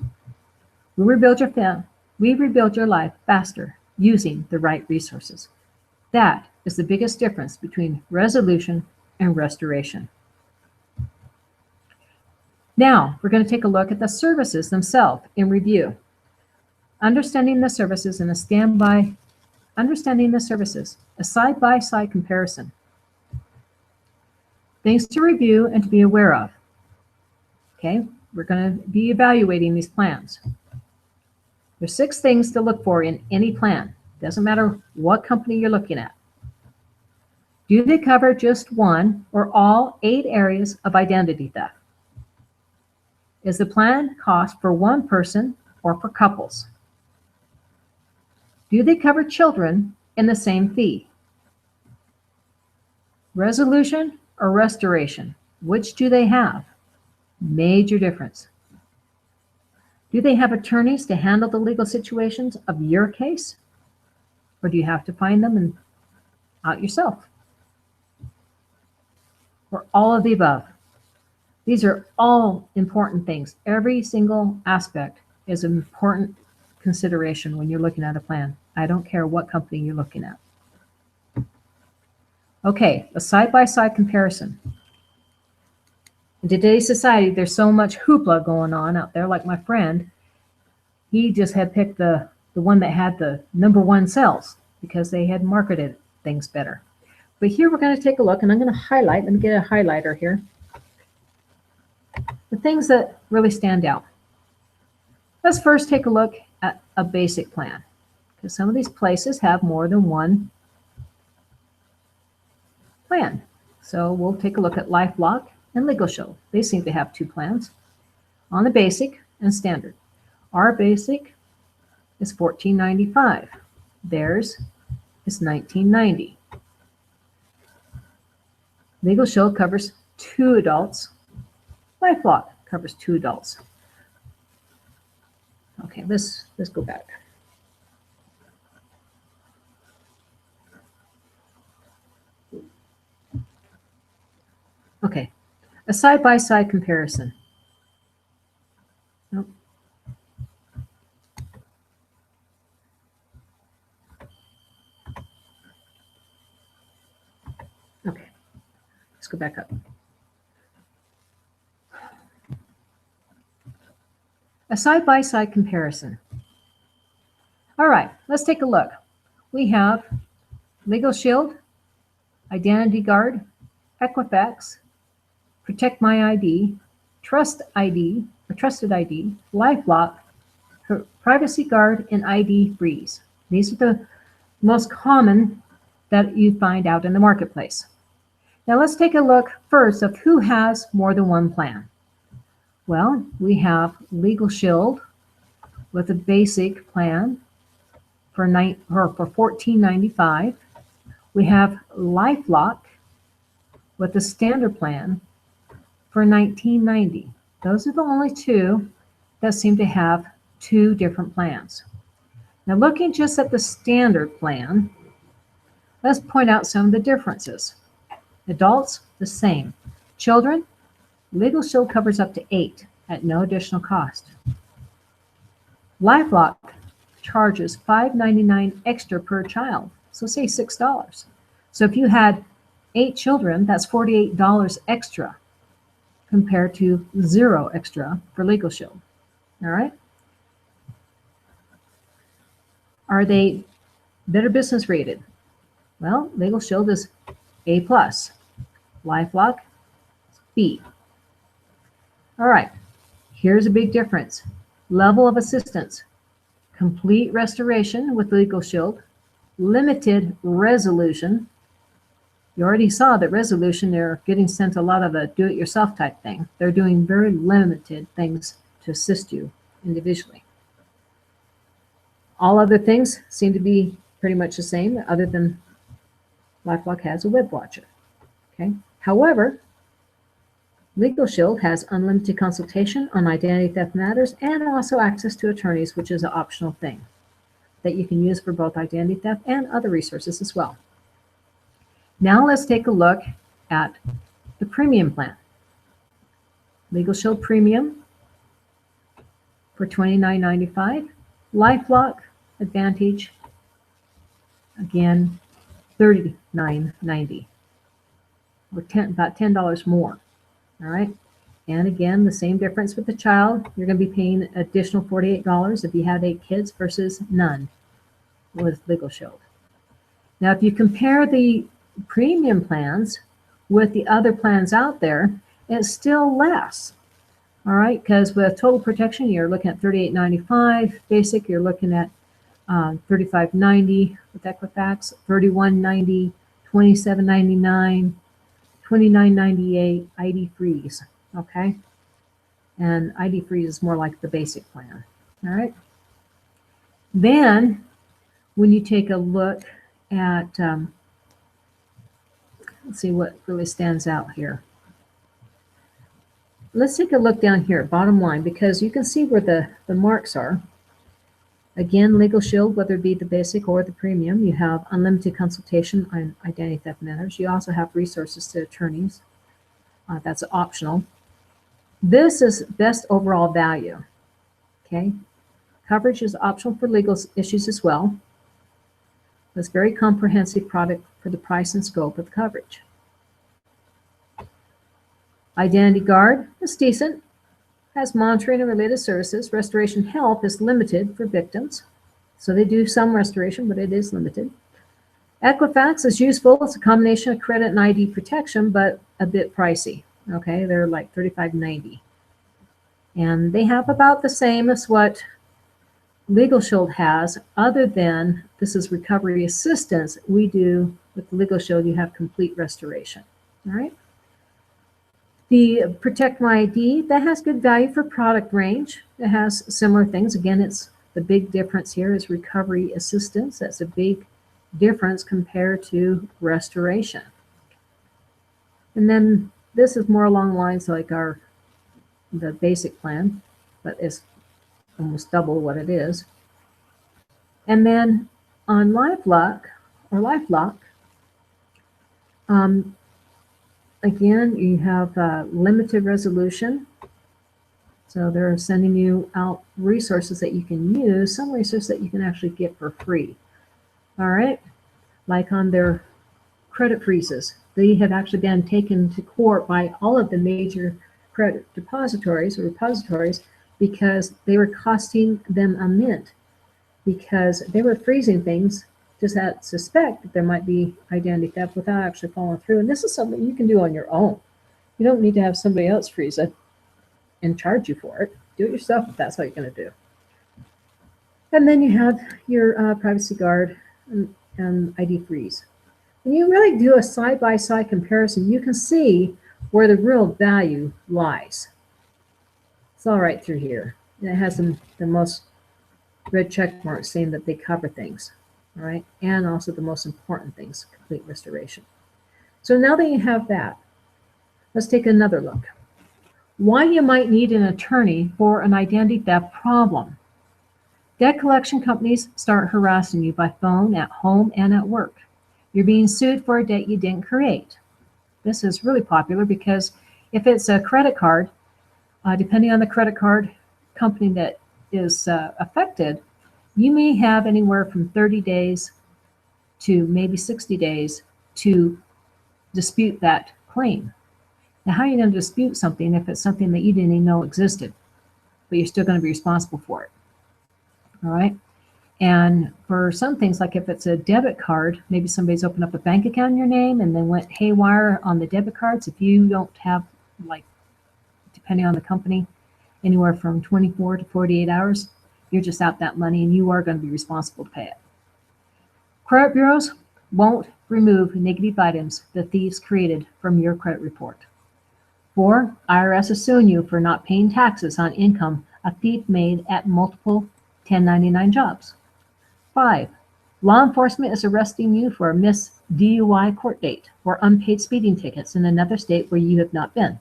We rebuild your life faster using the right resources. That is the biggest difference between resolution and restoration. Now, we're going to take a look at the services themselves in review. Understanding the services and understanding the services, a side-by-side comparison. Things to review and to be aware of. Okay, we're going to be evaluating these plans. There's 6 things to look for in any plan. Doesn't matter what company you're looking at. Do they cover just one or all 8 areas of identity theft? Is the plan cost for one person or for couples? Do they cover children in the same fee? Resolution or restoration? Which do they have? Major difference. Do they have attorneys to handle the legal situations of your case? Or do you have to find them out yourself? Or all of the above? These are all important things. Every single aspect is an important consideration when you're looking at a plan. I don't care what company you're looking at. Okay, a side-by-side comparison. In today's society, there's so much hoopla going on out there. Like my friend, he just had picked the one that had the #1 sales because they had marketed things better. But here we're going to take a look, and I'm going to highlight. Let me get a highlighter here. The things that really stand out. Let's first take a look at a basic plan. because some of these places have more than one plan. So we'll take a look at LifeLock and LegalShield. They seem to have two plans on the basic and standard. Our basic is $14.95. Theirs is $19.90. LegalShield covers 2 adults. LifeLock covers 2 adults. Okay, let's go back. Okay, a side-by-side comparison. Nope. Okay, let's go back up. A side-by-side comparison. All right, let's take a look. We have LegalShield, Identity Guard, Equifax, Protect My ID, Trust ID, or Trusted ID, LifeLock, Privacy Guard, and ID Freeze. These are the most common that you find out in the marketplace. Now let's take a look first of who has more than one plan. Well, we have LegalShield with a basic plan for $14.95. We have LifeLock with a standard plan for $19.90. Those are the only two that seem to have 2 different plans. Now, looking just at the standard plan, let's point out some of the differences. Adults, the same. Children, LegalShield covers up to 8 at no additional cost. LifeLock charges $5.99 extra per child, so say $6. So if you had 8 children, that's $48 extra compared to 0 extra for LegalShield. All right. Are they Better Business rated? Well, LegalShield is A+. LifeLock is B. All right. Here's a big difference. Level of assistance. Complete restoration with LegalShield. Limited resolution. You already saw that resolution, they're getting sent a lot of a do-it-yourself type thing. They're doing very limited things to assist you individually. All other things seem to be pretty much the same, other than LifeLock has a web watcher. Okay. However, LegalShield has unlimited consultation on identity theft matters and also access to attorneys, which is an optional thing that you can use for both identity theft and other resources as well. Now let's take a look at the premium plan. LegalShield Premium for $29.95. LifeLock Advantage, again, $39.90. Or about $10 more. All right. And again, the same difference with the child. You're going to be paying additional $48 if you have 8 kids versus none with LegalShield. Now, if you compare the premium plans with the other plans out there, it's still less. All right, because with total protection, you're looking at $38.95. Basic, you're looking at $35.90 with Equifax, $31.90, $27.99, $29.98, ID Freeze. Okay, and ID Freeze is more like the basic plan. All right. Then, when you take a look at let's see what really stands out here. Let's take a look down here, bottom line, because you can see where the marks are. Again, LegalShield, whether it be the basic or the premium, you have unlimited consultation on identity theft matters. You also have resources to attorneys. That's optional. This is best overall value. Okay. Coverage is optional for legal issues as well. It's a very comprehensive product for the price and scope of the coverage. Identity Guard is decent, has monitoring and related services. Restoration help is limited for victims. So they do some restoration, but it is limited. Equifax is useful. It's a combination of credit and ID protection, but a bit pricey. Okay, they're like $35.90. And they have about the same as what Legal Shield has, other than this is recovery assistance, we do with Legal Shield, you have complete restoration. All right. The Protect My ID, that has good value for product range. It has similar things. Again, it's the big difference here is recovery assistance. That's a big difference compared to restoration. And then this is more along the lines like the basic plan, but it's almost double what it is. And then on LifeLock, again, you have limited resolution. So they're sending you out resources that you can use, some resources that you can actually get for free. All right, like on their credit freezes. They have actually been taken to court by all of the major credit depositories or repositories because they were costing them a mint, because they were freezing things just that suspect that there might be identity theft without actually following through. And this is something you can do on your own. You don't need to have somebody else freeze it and charge you for it. Do it yourself if that's what you're going to do. And then you have your privacy guard and ID freeze. When you really do a side-by-side comparison, you can see where the real value lies. It's all right through here. And it has the most red check marks saying that they cover things, all right? And also the most important things, complete restoration. So now that you have that, let's take another look. Why you might need an attorney for an identity theft problem. Debt collection companies start harassing you by phone, at home, and at work. You're being sued for a debt you didn't create. This is really popular because if it's a credit card, depending on the credit card company that is affected, you may have anywhere from 30 days to maybe 60 days to dispute that claim. Now, how are you going to dispute something if it's something that you didn't even know existed, but you're still going to be responsible for it? All right. And for some things, like if it's a debit card, maybe somebody's opened up a bank account in your name and then went haywire on the debit cards. If you don't have, like, depending on the company, anywhere from 24 to 48 hours, you're just out that money and you are going to be responsible to pay it. Credit bureaus won't remove negative items the thieves created from your credit report. 4, IRS is suing you for not paying taxes on income a thief made at multiple 1099 jobs. 5, law enforcement is arresting you for a missed DUI court date or unpaid speeding tickets in another state where you have not been.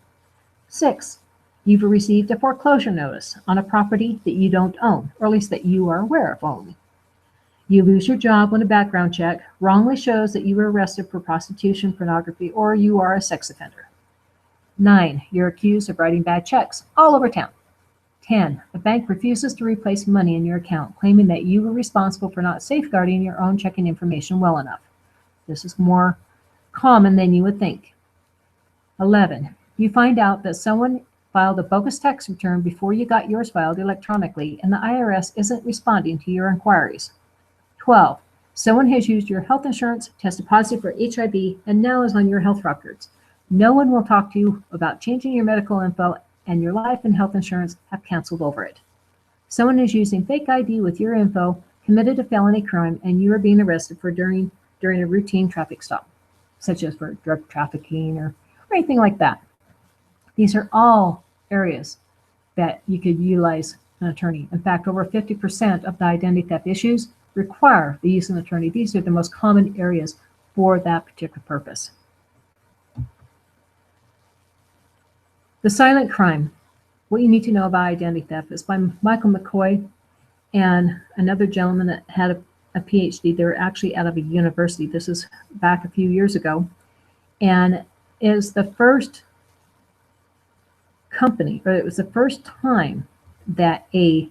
6, you've received a foreclosure notice on a property that you don't own, or at least that you are aware of owning. You lose your job when a background check wrongly shows that you were arrested for prostitution, pornography, or you are a sex offender. 9, you're accused of writing bad checks all over town. 10, a bank refuses to replace money in your account, claiming that you were responsible for not safeguarding your own checking information well enough. This is more common than you would think. 11, you find out that someone filed a bogus tax return before you got yours filed electronically, and the IRS isn't responding to your inquiries. 12, someone has used your health insurance, tested positive for HIV, and now is on your health records. No one will talk to you about changing your medical info, and your life and health insurance have canceled over it. Someone is using fake ID with your info, committed a felony crime, and you are being arrested for during a routine traffic stop, such as for drug trafficking or anything like that. These are all areas that you could utilize an attorney. In fact, over 50% of the identity theft issues require the use of an attorney. These are the most common areas for that particular purpose. The silent crime. What you need to know about identity theft is by Michael McCoy and another gentleman that had a PhD. They were actually out of a university. This is back a few years ago. And is the first company, or it was the first time that a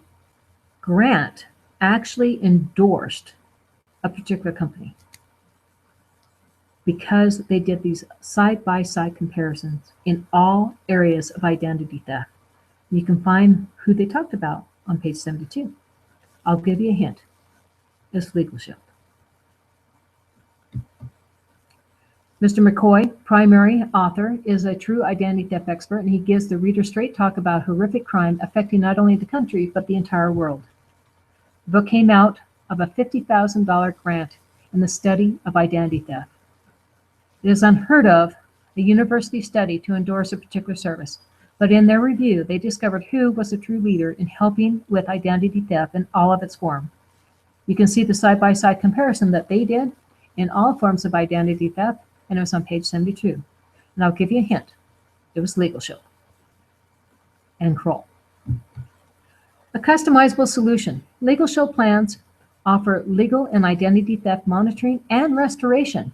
grant actually endorsed a particular company, because they did these side-by-side comparisons in all areas of identity theft. You can find who they talked about on page 72. I'll give you a hint. It's Legal Shield. Mr. McCoy, primary author, is a true identity theft expert, and he gives the reader straight talk about horrific crime affecting not only the country, but the entire world. The book came out of a $50,000 grant in the study of identity theft. It is unheard of a university study to endorse a particular service, but in their review, they discovered who was the true leader in helping with identity theft in all of its forms. You can see the side-by-side comparison that they did in all forms of identity theft, and it was on page 72. And I'll give you a hint. It was Legal Shield and Kroll. A customizable solution. Legal Shield plans offer legal and identity theft monitoring and restoration.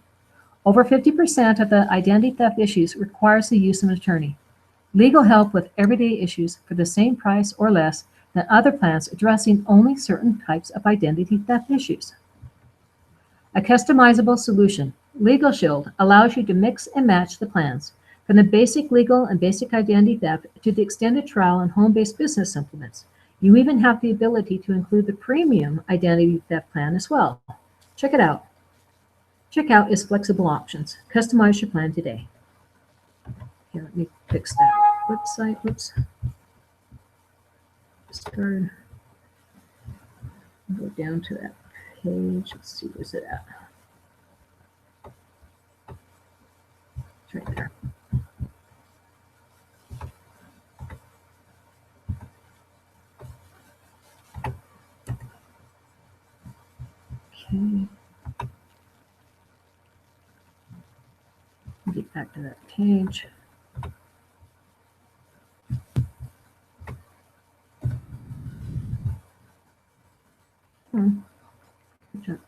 Over 50% of the identity theft issues requires the use of an attorney. Legal help with everyday issues for the same price or less than other plans addressing only certain types of identity theft issues. A customizable solution. Legal Shield allows you to mix and match the plans from the basic legal and basic identity theft to the extended trial and home-based business supplements. You even have the ability to include the premium identity theft plan as well. Check it out. Check out its flexible options. Customize your plan today. Here, let me fix that website. Whoops. Discard. Go down to that page. Let's see, where's it at? It's right there. Okay. Get back to that page. Good job.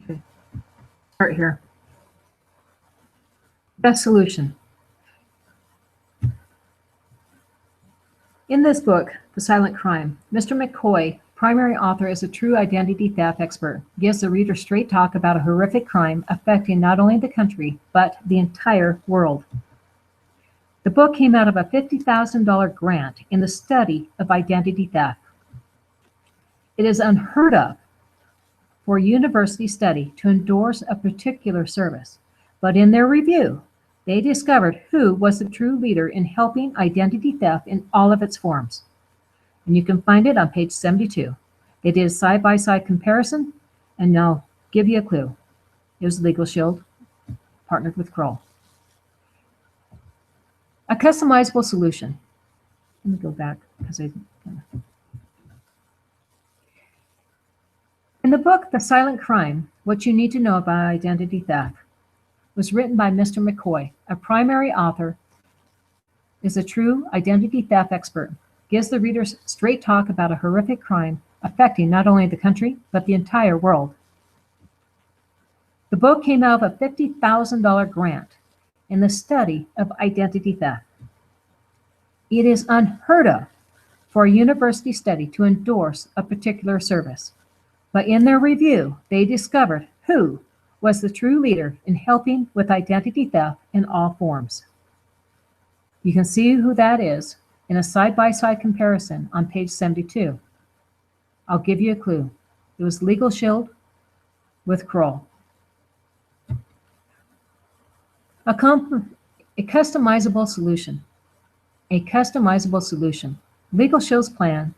Okay. Start here. Best solution. In this book, The Silent Crime, Mr. McCoy, primary author, is a true identity theft expert, gives the reader straight talk about a horrific crime affecting not only the country, but the entire world. The book came out of a $50,000 grant in the study of identity theft. It is unheard of for a university study to endorse a particular service, but in their review, they discovered who was the true leader in helping identity theft in all of its forms. And you can find it on page 72. They did a side-by-side comparison, and I'll give you a clue. It was Legal Shield, partnered with Kroll. A customizable solution. Let me go back because in the book, The Silent Crime, What You Need to Know About Identity Theft, was written by Mr. McCoy, a primary author, is a true identity theft expert, gives the readers straight talk about a horrific crime affecting not only the country, but the entire world. The book came out of a $50,000 grant in the study of identity theft. It is unheard of for a university study to endorse a particular service, but in their review, they discovered who was the true leader in helping with identity theft in all forms. You can see who that is in a side-by-side comparison on page 72. I'll give you a clue. It was Legal Shield with Kroll. A customizable solution. A customizable solution. Legal Shield's plan.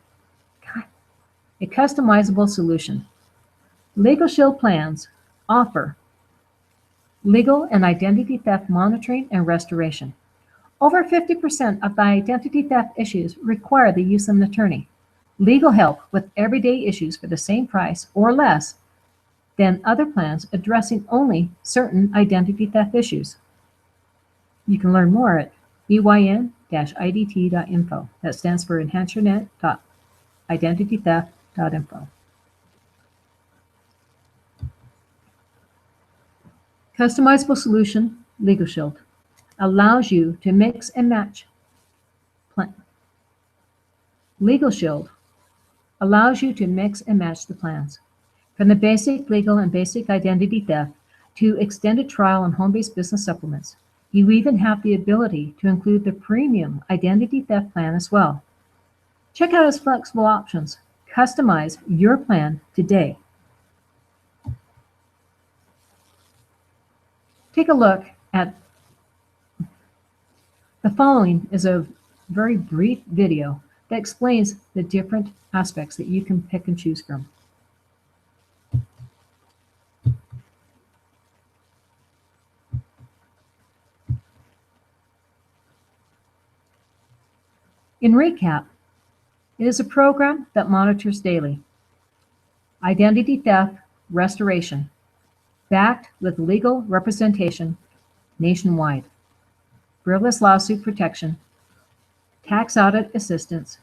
A customizable solution. Legal Shield plans offer legal and identity theft monitoring and restoration. Over 50% of the identity theft issues require the use of an attorney. Legal help with everyday issues for the same price or less than other plans addressing only certain identity theft issues. You can learn more at EYN-IDT.info. That stands for EnhanceYourNet.IdentityTheft.info. Customizable solution, Legal Shield, allows you to mix and match plan. Legal Shield allows you to mix and match the plans. From the basic legal and basic identity theft to extended trial and home-based business supplements, you even have the ability to include the premium identity theft plan as well. Check out its flexible options. Customize your plan today. Take a look at the following is a very brief video that explains the different aspects that you can pick and choose from. In recap, it is a program that monitors daily identity theft restoration, backed with legal representation nationwide, frivolous lawsuit protection, tax audit assistance,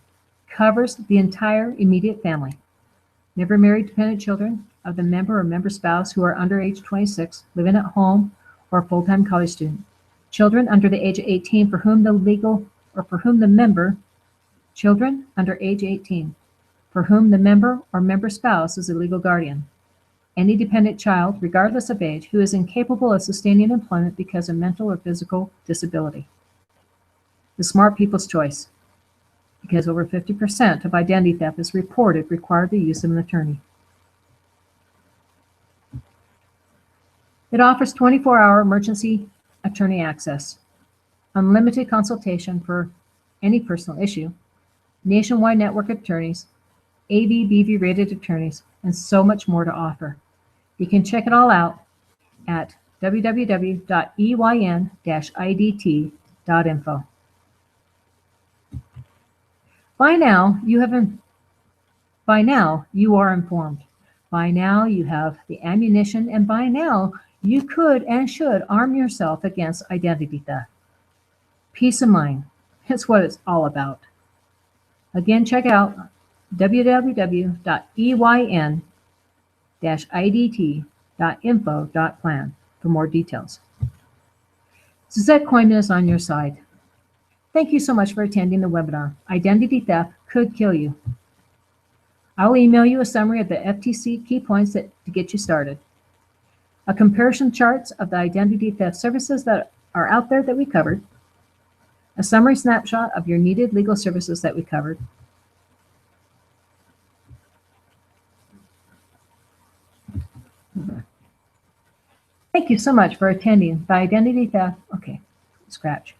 covers the entire immediate family, never married dependent children of the member or member spouse who are under age 26, living at home, or a full-time college student, children under the age of 18 for whom the member, children under age 18, for whom the member or member spouse is a legal guardian, any dependent child, regardless of age, who is incapable of sustaining employment because of mental or physical disability. The smart people's choice, because over 50% of identity theft is reported require the use of an attorney. It offers 24-hour emergency attorney access, unlimited consultation for any personal issue, nationwide network attorneys, ABBV rated attorneys, and so much more to offer. You can check it all out at www.eyn-idt.info. By now, you are informed. By now, you have the ammunition, and by now, you could and should arm yourself against identity theft. Peace of mind. It's what it's all about. Again, check out www.eyn-idt.info.plan for more details. Suzette Coyman is on your side. Thank you so much for attending the webinar. Identity theft could kill you. I'll email you a summary of the FTC key points to get you started. A comparison charts of the identity theft services that are out there that we covered. A summary snapshot of your needed legal services that we covered. Thank you so much for attending the identity theft. Okay, scratch.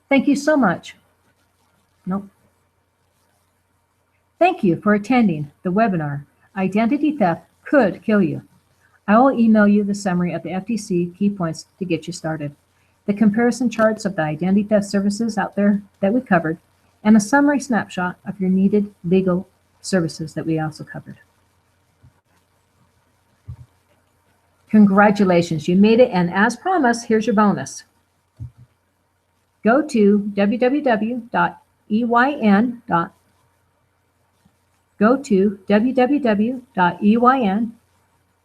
Thank you so much. Nope. Thank you for attending the webinar, Identity Theft Could Kill You. I will email you the summary of the FTC key points to get you started, the comparison charts of the identity theft services out there that we covered, and a summary snapshot of your needed legal services that we also covered. Congratulations, you made it, and as promised, here's your bonus. Go to www.eyn,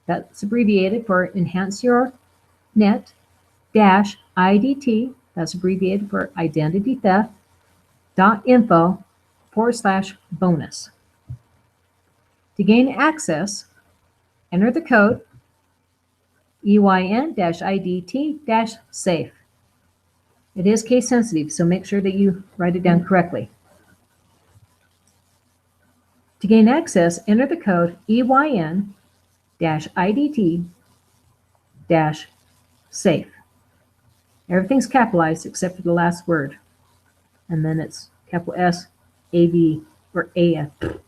that's abbreviated for Enhance Your Net, -IDT, that's abbreviated for Identity Theft, .info/bonus. To gain access, enter the code EYN-IDT-SAFE. It is case sensitive, so make sure that you write it down correctly. To gain access, enter the code EYN-IDT-SAFE. Everything's capitalized except for the last word. And then it's capital S, A, B, or AF. To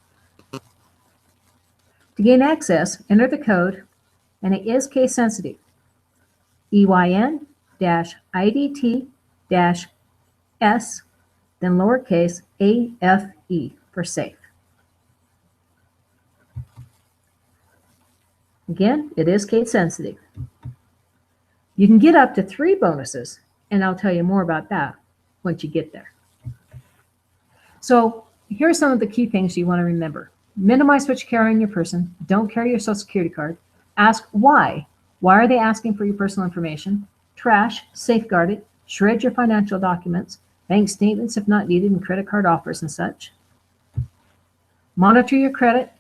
gain access, enter the code, and it is case sensitive, EYN-IDT-S, then lowercase AFE for safe. Again, it is case sensitive. You can get up to 3 bonuses, and I'll tell you more about that once you get there. So here are some of the key things you want to remember. Minimize what you carry on your person. Don't carry your Social Security card. Ask why. Why are they asking for your personal information? Trash, safeguard it, shred your financial documents, bank statements if not needed, and credit card offers and such. Monitor your credit.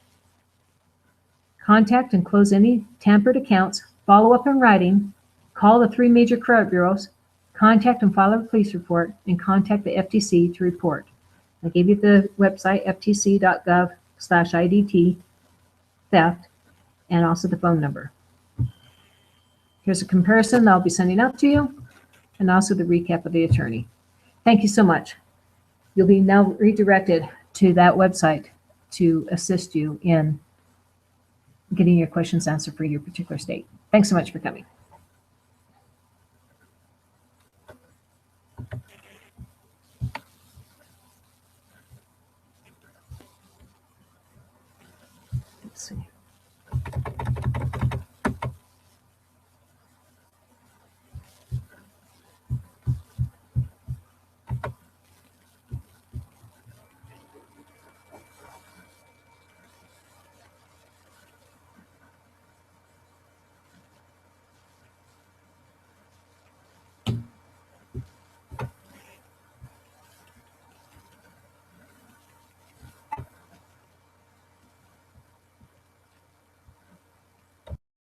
Contact and close any tampered accounts. Follow up in writing. Call the 3 major credit bureaus. Contact and file a police report, and contact the FTC to report. I gave you the website, ftc.gov/IDT theft, and also the phone number. Here's a comparison that I'll be sending out to you, and also the recap of the attorney. Thank you so much. You'll be now redirected to that website to assist you in getting your questions answered for your particular state. Thanks so much for coming. Let's see.